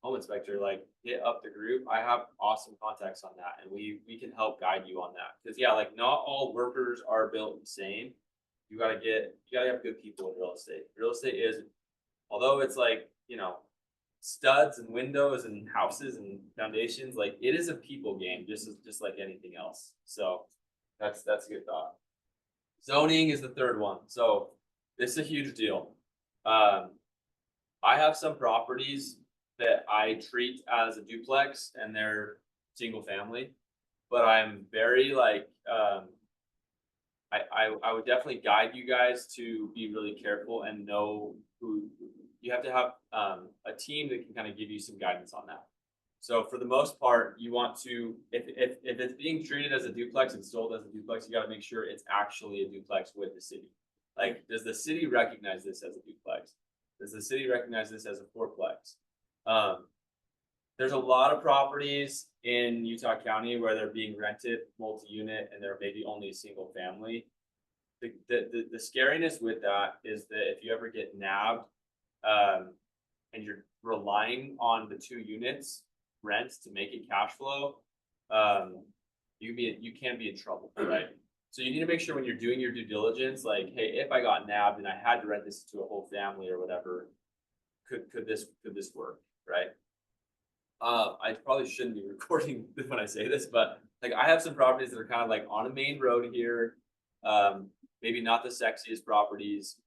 home inspector, like, hit up the group. I have awesome contacts on that, and we can help guide you on that. Because yeah, like, not all workers are built the same. You gotta have good people in real estate. Real estate is, although it's like, you know, studs and windows and houses and foundations, like, it is a people game, just like anything else. So that's a good thought. Zoning is the third one. So this is a huge deal. I have some properties that I treat as a duplex and they're single family, but I'm very like, I would definitely guide you guys to be really careful and know who you have to have, a team that can kind of give you some guidance on that. So for the most part, you want to, if it's being treated as a duplex and sold as a duplex, you got to make sure it's actually a duplex with the city. Like, does the city recognize this as a duplex? Does the city recognize this as a fourplex? There's a lot of properties in Utah County where they're being rented multi-unit and they're maybe only a single family. The scariness with that is that if you ever get nabbed, and you're relying on the 2 units rent to make it cash flow, you can be in trouble, right? So you need to make sure when you're doing your due diligence, like, hey, if I got nabbed and I had to rent this to a whole family or whatever, could this work, right? I probably shouldn't be recording when I say this, but like, I have some properties that are kind of like on a main road here, maybe not the sexiest properties,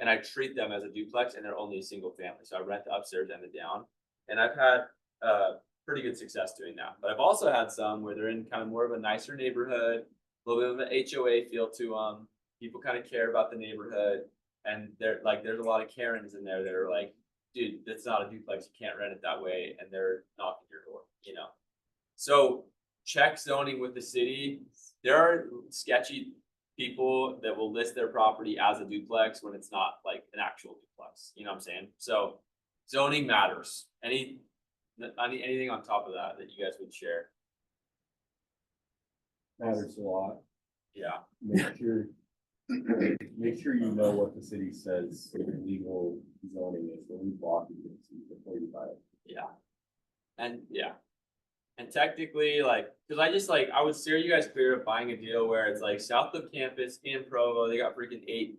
and I treat them as a duplex and they're only a single family. So I rent the upstairs and the down, and I've had pretty good success doing that. But I've also had some where they're in kind of more of a nicer neighborhood, a little bit of an HOA feel to them. People kind of care about the neighborhood, and they're like, there's a lot of Karens in there that are like, dude, that's not a duplex. You can't rent it that way. And they're knocking your door, you know? So check zoning with the city. There are sketchy people that will list their property as a duplex when it's not like an actual duplex. You know what I'm saying? So zoning matters. Anything on top of that you guys would share? Matters a lot. Yeah. Make sure you know what the city says legal zoning is when you block it before you buy it. Yeah. And technically, like, because I would steer you guys clear of buying a deal where it's like south of campus in Provo, they got freaking 8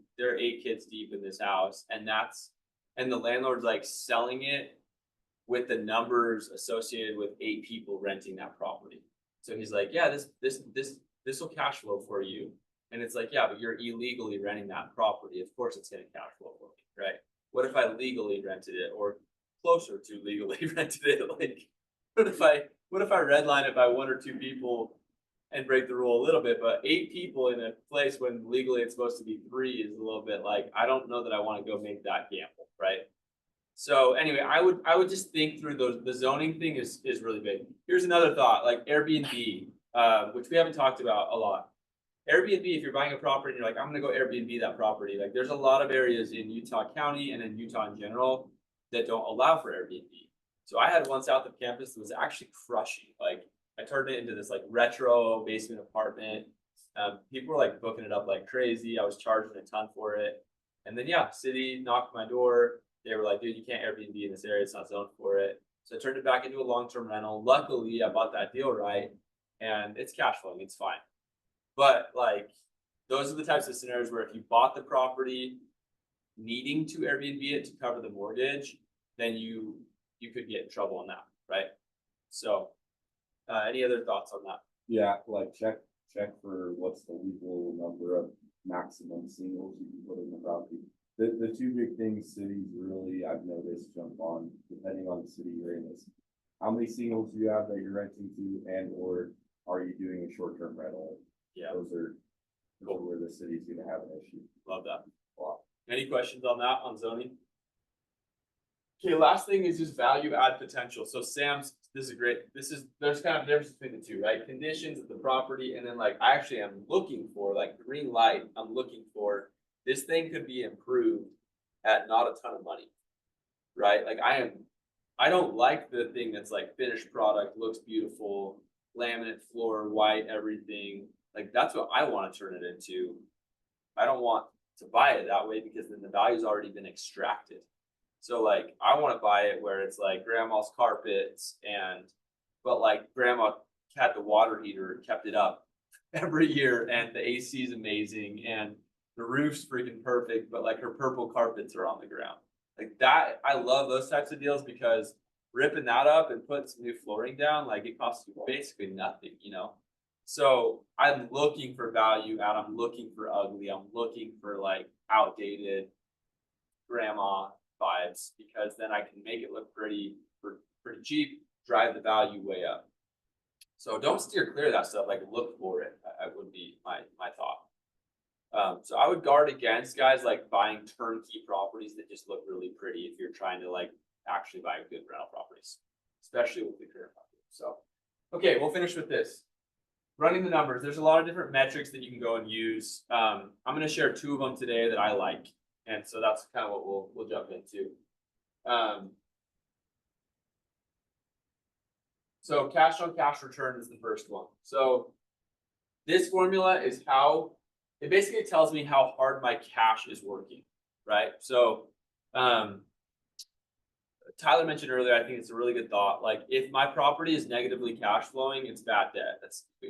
kids deep in this house, and the landlord's like selling it with the numbers associated with 8 people renting that property. So he's like, yeah, this will cash flow for you. And it's like, yeah, but you're illegally renting that property. Of course it's gonna cash flow for me, right? What if I legally rented it, or closer to legally rented it? Like, what if I redline it by 1 or 2 people and break the rule a little bit, but 8 people in a place when legally it's supposed to be 3 is a little bit like, I don't know that I want to go make that gamble, right? So anyway, I would just think through the zoning thing is really big. Here's another thought, like Airbnb, which we haven't talked about a lot. Airbnb, if you're buying a property and you're like, I'm gonna go Airbnb that property, like, there's a lot of areas in Utah County and in Utah in general that don't allow for Airbnb. So I had one south of campus that was actually crushing. Like, I turned it into this like retro basement apartment. People were like booking it up like crazy. I was charging a ton for it. And then yeah, city knocked my door. They were like, dude, you can't Airbnb in this area. It's not zoned for it. So I turned it back into a long-term rental. Luckily, I bought that deal right, and it's cash flowing. It's fine. But like, those are the types of scenarios where if you bought the property needing to Airbnb it to cover the mortgage, then you could get in trouble on that, right? So, any other thoughts on that? Yeah, like check for what's the legal number of maximum singles you can put in the property. The 2 big things cities really, I've noticed, jump on, depending on the city you're in, is how many singles do you have that you're renting to, and or are you doing a short-term rental? Yeah, Those are where the city's gonna have an issue. love that. Wow. Any questions on that, on zoning? Okay, last thing is just value add potential. So Sam's, there's kind of a difference between the 2, right? Conditions of the property, and then like, I actually am looking for like green light. I'm looking for this thing could be improved at not a ton of money, right? Like, I don't like the thing that's like finished product, looks beautiful, laminate floor, white, everything. Like that's what I want to turn it into. I don't want to buy it that way because then the value's already been extracted. So like I want to buy it where it's like grandma's carpets but like grandma had the water heater, kept it up every year, and the AC is amazing and the roof's freaking perfect, but like her purple carpets are on the ground. Like that, I love those types of deals because ripping that up and putting some new flooring down, like it costs you basically nothing, you know? So I'm looking for value and I'm looking for ugly. I'm looking for like outdated grandma vibes because then I can make it look pretty for pretty cheap, drive the value way up. So don't steer clear of that stuff, like look for it. I would be my thought. So I would guard against guys like buying turnkey properties that just look really pretty if you're trying to like actually buy good rental properties, especially with the current market. So, okay, we'll finish with this. Running the numbers. There's a lot of different metrics that you can go and use. I'm going to share 2 of them today that I like, and so that's kind of what we'll jump into. So cash on cash return is the first one. So this formula is how it basically tells me how hard my cash is working, right? So Tyler mentioned earlier, I think it's a really good thought. Like if my property is negatively cash flowing, it's bad debt.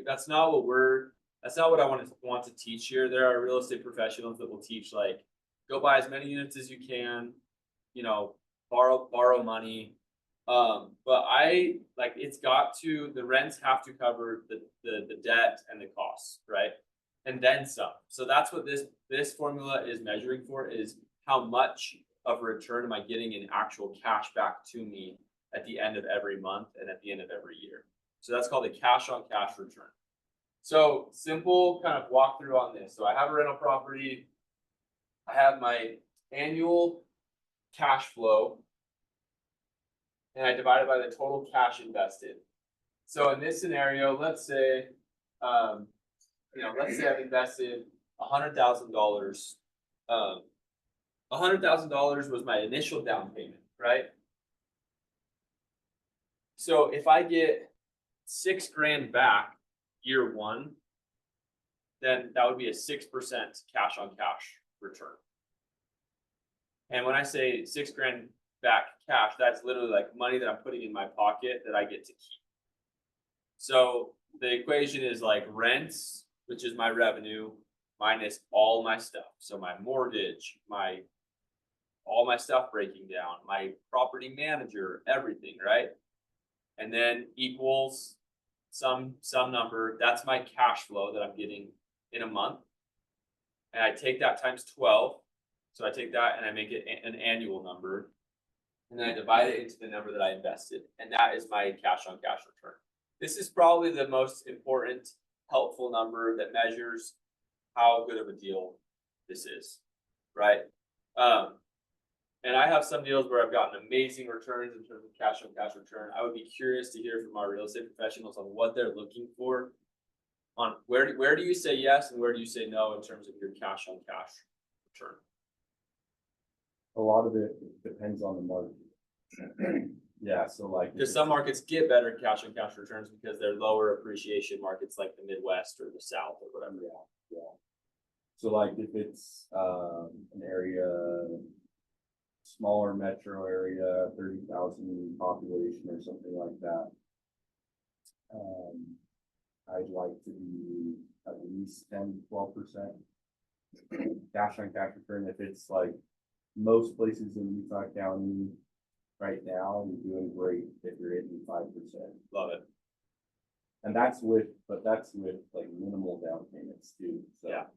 That's not what I want to teach here. There are real estate professionals that will teach like go buy as many units as you can, you know, borrow money. But I like the rents have to cover the debt and the costs, right? And then some. So that's what this formula is measuring for, is how much of a return am I getting in actual cash back to me at the end of every month and at the end of every year. So that's called a cash on cash return. So simple kind of walkthrough on this. So I have a rental property. I have my annual cash flow and I divide it by the total cash invested. So in this scenario, let's say I've invested $100,000. $100,000 was my initial down payment, right? So if I get $6,000 back year 1, then that would be a 6% cash on cash return. And when I say $6,000 back cash, that's literally like money that I'm putting in my pocket that I get to keep. So the equation is like rents, which is my revenue, minus all my stuff. So my mortgage, all my stuff breaking down, my property manager, everything, right? And then equals some number. That's my cash flow that I'm getting in a month. And I take that times 12. So I take that and I make it an annual number. And then I divide it into the number that I invested. And that is my cash on cash return. This is probably the most important, helpful number that measures how good of a deal this is, right? And I have some deals where I've gotten amazing returns in terms of cash on cash return. I would be curious to hear from our real estate professionals on what they're looking for, on where do you say yes and where do you say no in terms of your cash on cash return. A lot of it depends on the market. Yeah, so like. Because some markets get better cash on cash returns because they're lower appreciation markets like the Midwest or the South or whatever. Yeah. So like if it's an area, smaller metro area, 30,000 population or something like that, I'd like to be at least 10-12% cash on cash return. If it's like most places in Utah County right now, you're doing great if you're hitting 5%. Love it. And that's with like minimal down payments too. So. Yeah.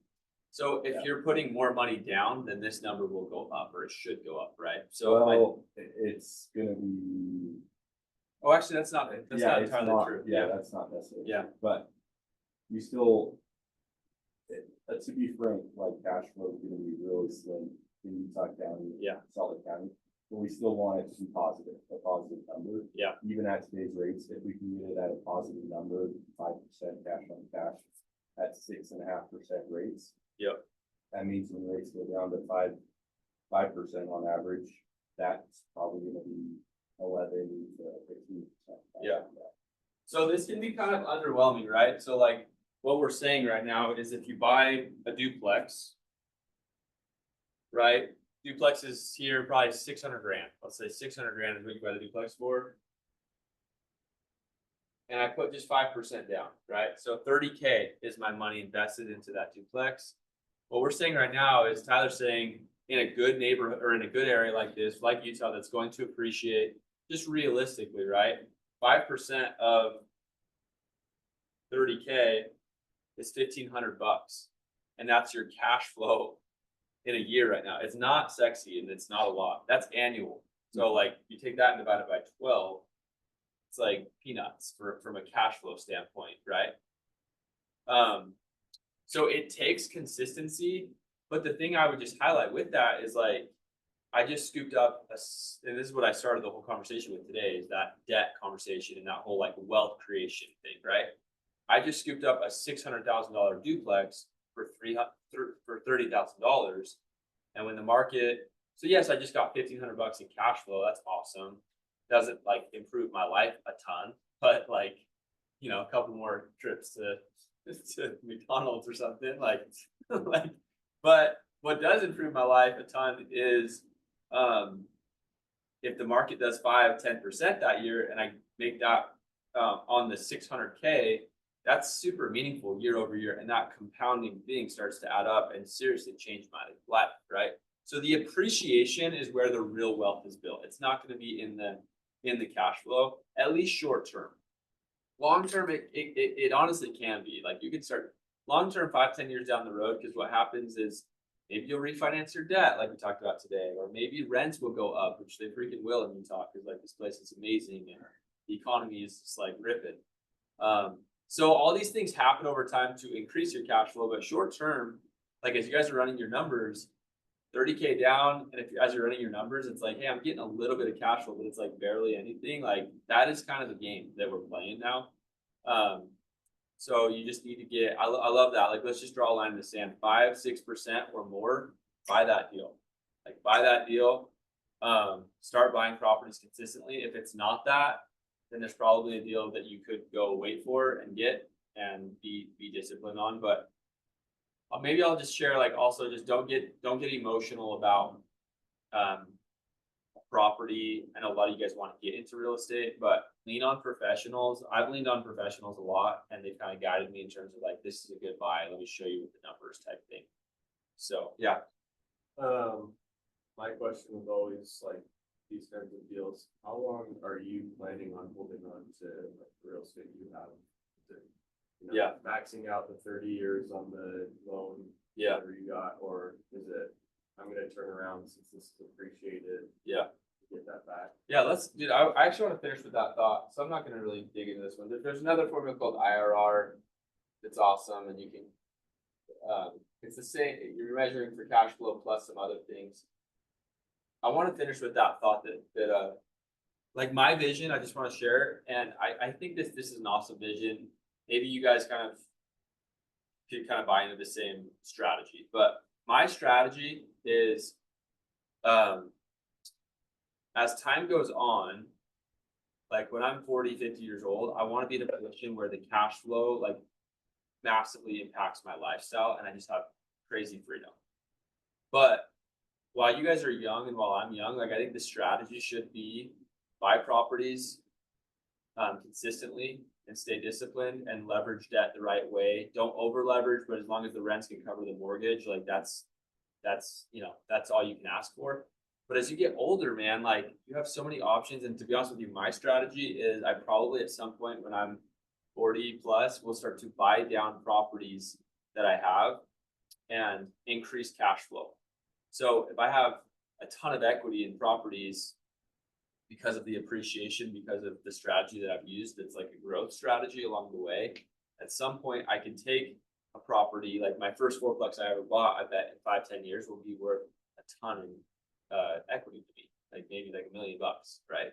So if you're putting more money down, then this number will go up, or it should go up, right? So it's gonna be. Oh, actually, that's not entirely true. Yeah, that's not necessarily. Yeah, true, but you still. To be frank, like cash flow is gonna be really slim in Utah County. Yeah. Salt Lake County, but we still want it to be a positive number. Yeah. Even at today's rates, if we can get it at a positive number, 5% cash on cash, at 6.5% rates. Yep. That means when rates go down to 5% on average, that's probably going to be 11 to 15%. Yeah. So this can be kind of underwhelming, right? So like what we're saying right now is if you buy a duplex, right? Duplex is here probably 600 grand. Let's say 600 grand is what you buy the duplex for. And I put just 5% down, right? So 30K is my money invested into that duplex. What we're saying right now is Tyler's saying in a good neighborhood or in a good area like this, like Utah, that's going to appreciate just realistically, right? 5% of 30K is $1,500, and that's your cash flow in a year right now. It's not sexy and it's not a lot. That's annual. So like you take that and divide it by 12, it's like peanuts from a cash flow standpoint, right? So it takes consistency, but the thing I would just highlight with that is like I just scooped up and this is what I started the whole conversation with today, is that debt conversation and that whole like wealth creation thing, right? I just scooped up a $600,000 duplex for $30,000, and when the market, so yes, I just got $1,500 in cash flow. That's awesome. Doesn't like improve my life a ton, but like, you know, a couple more trips to McDonald's or something like, like, but what does improve my life a ton is, if the market does 5-10% that year and I make that, on the 600K, that's super meaningful year over year. And that compounding thing starts to add up and seriously change my life, right? So the appreciation is where the real wealth is built. It's not going to be in the cash flow, at least short term. Long term, it honestly can be. Like you can start long term 5-10 years down the road, because what happens is maybe you'll refinance your debt like we talked about today, or maybe rents will go up, which they freaking will in Utah, because like this place is amazing and the economy is just like ripping. So all these things happen over time to increase your cash flow, but short term, like as you guys are running your numbers, 30K down, and as you're running your numbers, it's like, hey, I'm getting a little bit of cash flow, but it's like barely anything. Like that is kind of the game that we're playing now. So you just need to get, I love that. Like, let's just draw a line in the sand, 5-6% or more, buy that deal. Like buy that deal, start buying properties consistently. If it's not that, then there's probably a deal that you could go wait for and get and be disciplined on. But maybe I'll just share, like, also just don't get emotional about property. I know a lot of you guys want to get into real estate, but lean on professionals. I've leaned on professionals a lot, and they've kind of guided me in terms of like, this is a good buy. Let me show you with the numbers type thing. So yeah. My question was always like these kinds of deals, how long are you planning on holding on to like the real estate you have? Is it, you know, maxing out the 30 years on the loan that you got, or is it, I'm gonna turn around since this is appreciated? Get that back. Dude, I actually want to finish with that thought. So I'm not going to really dig into this one. There's another formula called IRR. It's awesome. And you can, it's the same, you're measuring for cash flow plus some other things. I want to finish with that thought that like my vision, I just want to share. And I think this is an awesome vision. Maybe you guys could buy into the same strategy, but my strategy is, as time goes on, like when I'm 40-50 years old, I want to be in a position where the cash flow like massively impacts my lifestyle and I just have crazy freedom. But while you guys are young and while I'm young, like I think the strategy should be buy properties consistently and stay disciplined and leverage debt the right way. Don't over leverage, but as long as the rents can cover the mortgage, like that's all you can ask for. But as you get older, man, like you have so many options. And to be honest with you, my strategy is I probably at some point when I'm 40 plus will start to buy down properties that I have and increase cash flow. So if I have a ton of equity in properties because of the appreciation, because of the strategy that I've used, it's like a growth strategy along the way. At some point I can take a property, like my first fourplex I ever bought, I bet in 5-10 years will be worth a ton in equity to me, like maybe like $1 million, right?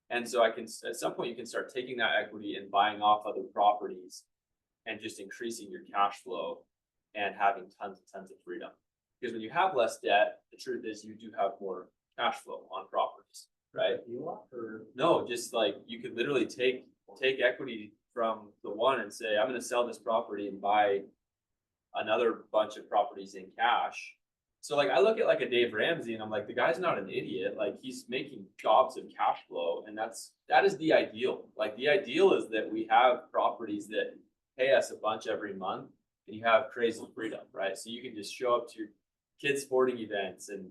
And so I can, at some point you can start taking that equity and buying off other properties and just increasing your cash flow and having tons and tons of freedom. Because when you have less debt, the truth is you do have more cash flow on properties. right? Or No, just like you could literally take equity from the one and say, I'm gonna sell this property and buy another bunch of properties in cash. So like I look at like a Dave Ramsey and I'm like, the guy's not an idiot. Like he's making gobs of cash flow, and that is the ideal. Like the ideal is that we have properties that pay us a bunch every month, and you have crazy freedom, right? So you can just show up to your kids' sporting events and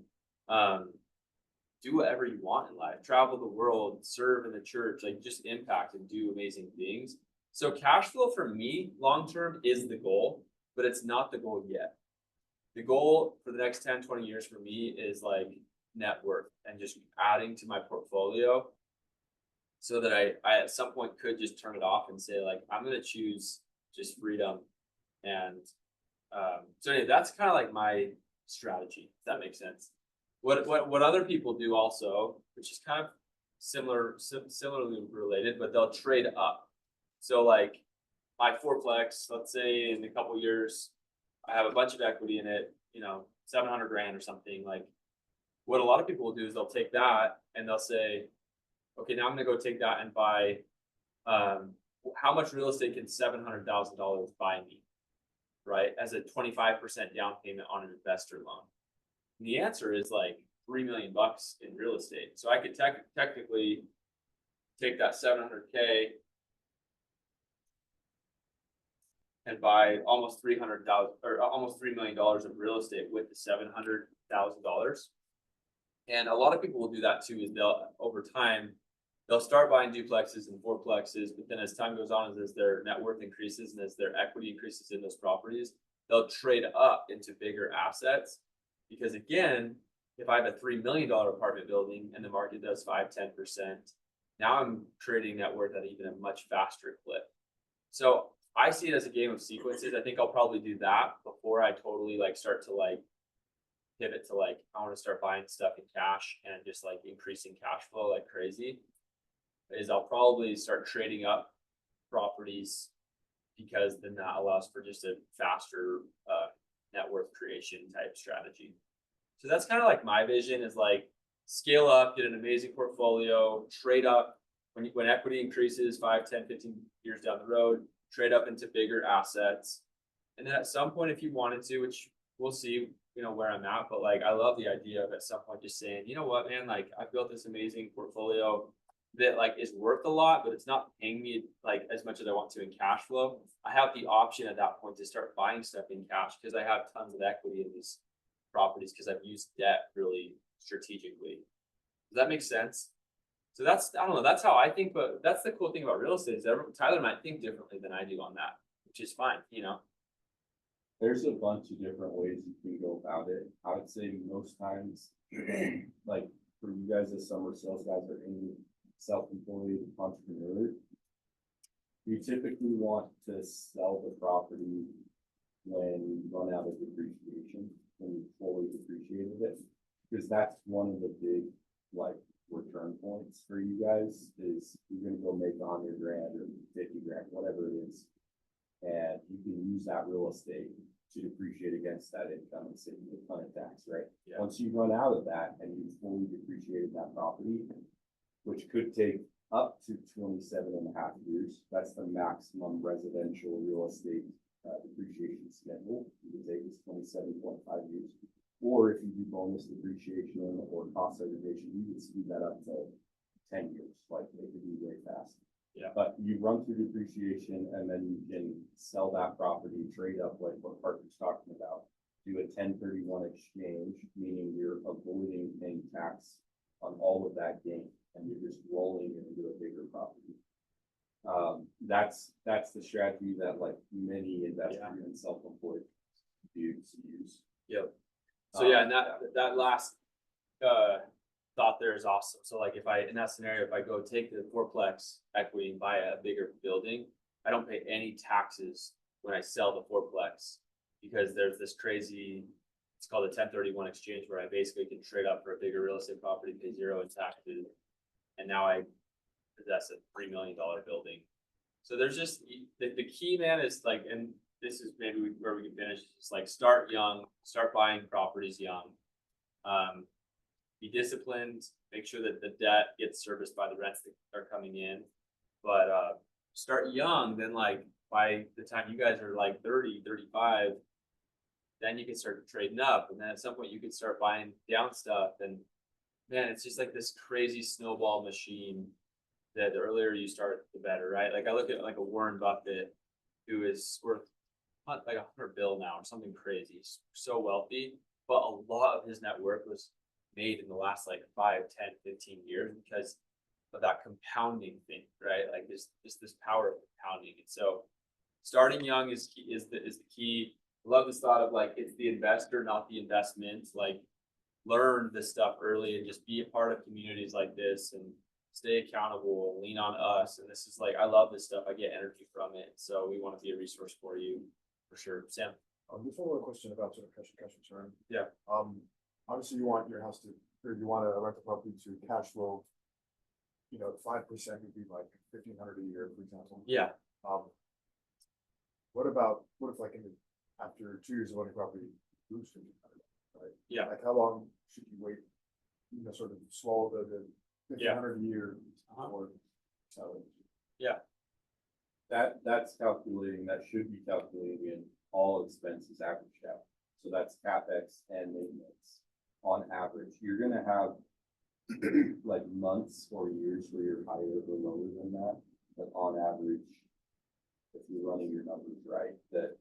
do whatever you want in life, travel the world, serve in the church, like just impact and do amazing things. So cash flow for me, long term, is the goal, but it's not the goal yet. The goal for the next 10, 20 years for me is like net worth and just adding to my portfolio so that I at some point could just turn it off and say, like, I'm going to choose just freedom. And so anyway, that's kind of like my strategy, if that makes sense. What other people do also, which is kind of similarly related, but they'll trade up. So like my fourplex, let's say in a couple years, I have a bunch of equity in it, 700 grand or something. Like what a lot of people will do is they'll take that and they'll say, okay, now I'm gonna go take that and buy, how much real estate can $700,000 buy me, right? As a 25% down payment on an investor loan. And the answer is like $3 million in real estate. So I could technically take that 700K and buy almost 300,000 or almost $3 million of real estate with the $700,000. And a lot of people will do that too, is over time, they'll start buying duplexes and fourplexes, but then as time goes on, as their net worth increases and as their equity increases in those properties, they'll trade up into bigger assets. Because again, if I have a $3 million apartment building and the market does 5-10%, now I'm trading net worth at even a much faster clip. So I see it as a game of sequences. I think I'll probably do that before I totally like start to like pivot to like, I want to start buying stuff in cash and just like increasing cash flow like crazy. Is I'll probably start trading up properties, because then that allows for just a faster net worth creation type strategy. So that's kind of like my vision, is like scale up, get an amazing portfolio, trade up when equity increases 5, 10, 15 years down the road, trade up into bigger assets. And then at some point, if you wanted to, which we'll see, where I'm at, but like, I love the idea of at some point just saying, you know what, man, like I've built this amazing portfolio that like is worth a lot, but it's not paying me like as much as I want to in cash flow. I have the option at that point to start buying stuff in cash because I have tons of equity in these properties because I've used debt really strategically. Does that make sense? So I don't know, that's how I think, but that's the cool thing about real estate is Tyler might think differently than I do on that, which is fine, There's a bunch of different ways you can go about it. I would say most times, like for you guys as summer sales guys or any self-employed entrepreneur, you typically want to sell the property when you run out of depreciation, when you fully depreciated it, because that's one of the big like return points for you guys. Is you're going to go make 100 grand or 50 grand, whatever it is, and you can use that real estate to depreciate against that income and save you a ton of tax, right? Yeah. Once you run out of that and you've fully depreciated that property, which could take up to 27.5 years, that's the maximum residential real estate depreciation schedule. You can take is 27.5 years. Or if you do bonus depreciation or cost segregation, you can speed that up to 10 years. Like it could be very fast. Yeah. But you run through depreciation and then you can sell that property, trade up like what Parker's talking about, do a 1031 exchange, meaning you're avoiding paying tax on all of that gain and you're just rolling it into a bigger property. That's the strategy that like many investors and self-employed use. Yep. So yeah, and that last thought there is awesome. So like in that scenario, if I go take the fourplex equity and buy a bigger building, I don't pay any taxes when I sell the fourplex, because there's this crazy, it's called a 1031 exchange, where I basically can trade up for a bigger real estate property, pay zero in taxes, and now I possess a $3 million building. So there's just the key, man, is like, and this is maybe where we can finish. It's like start young, start buying properties young. be disciplined, make sure that the debt gets serviced by the rents that are coming in. But start young, then like by the time you guys are like 30, 35, then you can start trading up. And then at some point you can start buying down stuff. And man, it's just like this crazy snowball machine that the earlier you start, the better, right? Like I look at like a Warren Buffett who is worth like $100 billion now or something crazy. He's so wealthy, but a lot of his net worth was made in the last like 5, 10, 15 years because of that compounding thing, right? Like this power of compounding. And so starting young is the key. I love this thought of like it's the investor, not the investment. Like learn this stuff early and just be a part of communities like this and stay accountable and lean on us. And this is like I love this stuff. I get energy from it. So we want to be a resource for you for sure. Sam. Just one more question about sort of cash return. Yeah. Obviously you want your house to, or you want a rental property to cash flow. 5% would be like 1,500 a year, for example. Yeah. What if like after 2 years of owning property, you lose 1,500, right? Yeah. Like how long should you wait, sort of swallow the 1,500 a year or selling? Yeah. That's calculating, that should be calculating in all expenses averaged out. So that's CapEx and maintenance on average. You're gonna have like months or years where you're higher or lower than that, but on average, if you're running your numbers right, the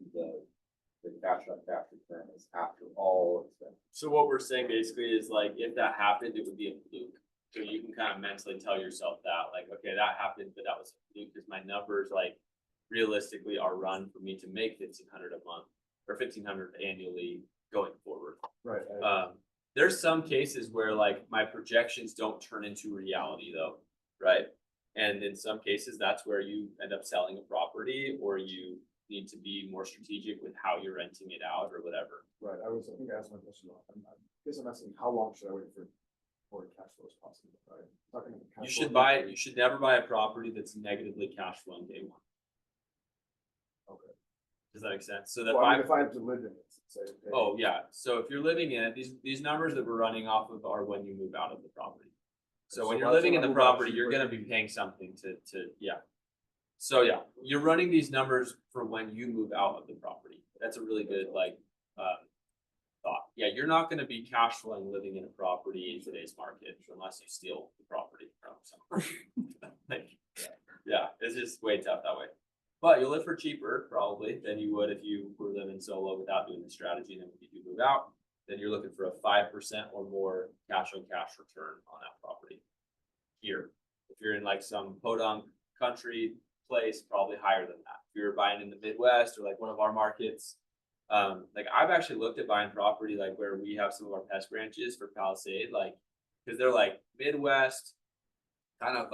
cash on cash return is after all expenses. So what we're saying basically is like if that happened, it would be a fluke. So you can kind of mentally tell yourself that, like, okay, that happened, but that was a fluke because my numbers, like, realistically are run for me to make 1,500 a month or 1,500 annually going forward. Right. There's some cases where like my projections don't turn into reality though, right? And in some cases, that's where you end up selling a property or you need to be more strategic with how you're renting it out or whatever. Right. I think I asked my question wrong. I guess I'm asking how long should I wait for cash flow as possible, right? Not gonna cash flow. You should never buy a property that's negatively cash flowing day one. Okay. Does that make sense? So that Well, I mean, if I have to live in it, say. Okay, oh yeah, so if you're living in it, these numbers that we're running off of are when you move out of the property. So when So you're by the living in time I the move out, property, should you're we- gonna be paying something to yeah. So yeah, you're running these numbers for when you move out of the property. That's a really good like thought. Yeah, you're not gonna be cash flowing living in a property in today's market unless you steal the property from someone. Like, yeah, it's just way tough that way. But you'll live for cheaper probably than you would if you were living solo without doing the strategy. And then when you do move out, then you're looking for a 5% or more cash on cash return on that property. Here, if you're in like some podunk country place, probably higher than that. If you're buying in the Midwest or like one of our markets, like I've actually looked at buying property like where we have some of our pest branches for Palisade, like because they're like Midwest kind of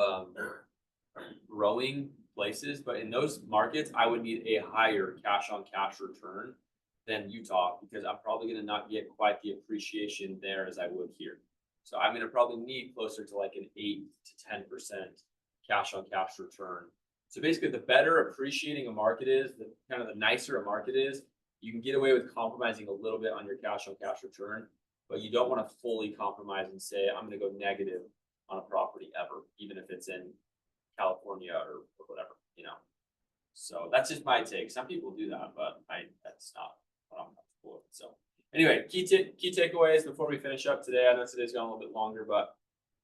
growing places, but in those markets, I would need a higher cash on cash return than Utah because I'm probably going to not get quite the appreciation there as I would here. So I'm going to probably need closer to like an 8 to 10% cash on cash return. So basically, the better appreciating a market is, the kind of the nicer a market is, you can get away with compromising a little bit on your cash on cash return, but you don't want to fully compromise and say, I'm going to go negative on a property ever, even if it's in California or whatever, So that's just my take. Some people do that, but that's not what I'm comfortable with. So anyway, key takeaways before we finish up today. I know today's gone a little bit longer, but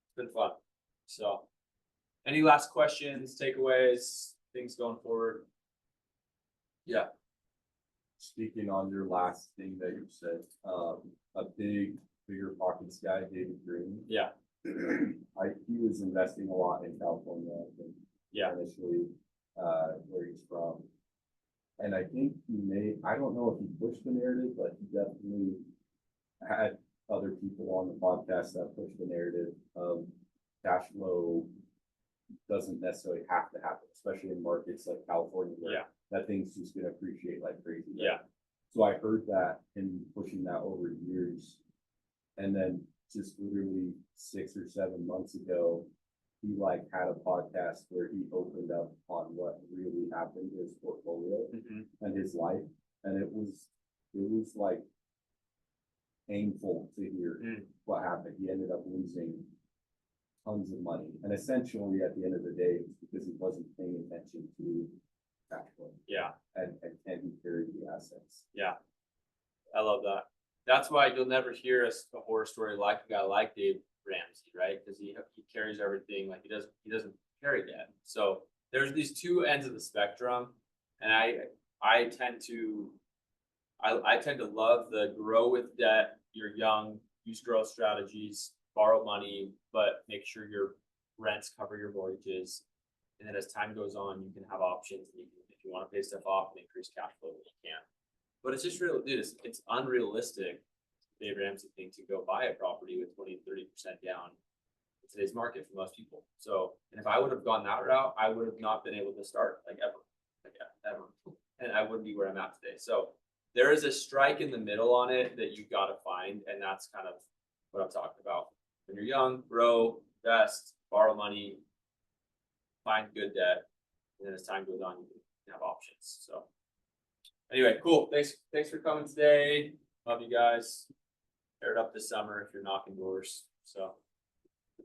it's been fun. So any last questions, takeaways, things going forward? Yeah. Speaking on your last thing that you said, a bigger pockets guy, David Green. Yeah. He was investing a lot in California, I think. Yeah. Initially, where he's from. And I think I don't know if he pushed the narrative, but he definitely had other people on the podcast that pushed the narrative of cash flow doesn't necessarily have to happen, especially in markets like California where that thing's just gonna appreciate like crazy. Right? Yeah. So I heard that and pushing that over years. And then just literally 6 or 7 months ago, he like had a podcast where he opened up on what really happened to his portfolio and his life. And it was like painful to hear what happened. but he ended up losing tons of money. And essentially, at the end of the day, it's because he wasn't paying attention to cash flow Yeah, and can he carry the assets. yeah. I love that. That's why you'll never hear a horror story like a guy like Dave Ramsey, right? Because he carries everything, like he doesn't carry debt. So there's these two ends of the spectrum, and I tend to love the grow with debt. You're young, use growth strategies, borrow money, but make sure your rents cover your mortgages. And then as time goes on, you can have options. And if you want to pay stuff off and increase cash flow, you can. But it's just real, dude. It's unrealistic, Dave Ramsey thing, to go buy a property with 20-30% down in today's market for most people. So, and if I would have gone that route, I would have not been able to start ever, and I wouldn't be where I'm at today. So there is a strike in the middle on it that you got to find, and that's kind of what I'm talking about. When you're young, grow, invest, borrow money, find good debt, and then as time goes on, you can have options. So anyway, cool. Thanks for coming today. Love you guys. Tear it up this summer if you're knocking doors. So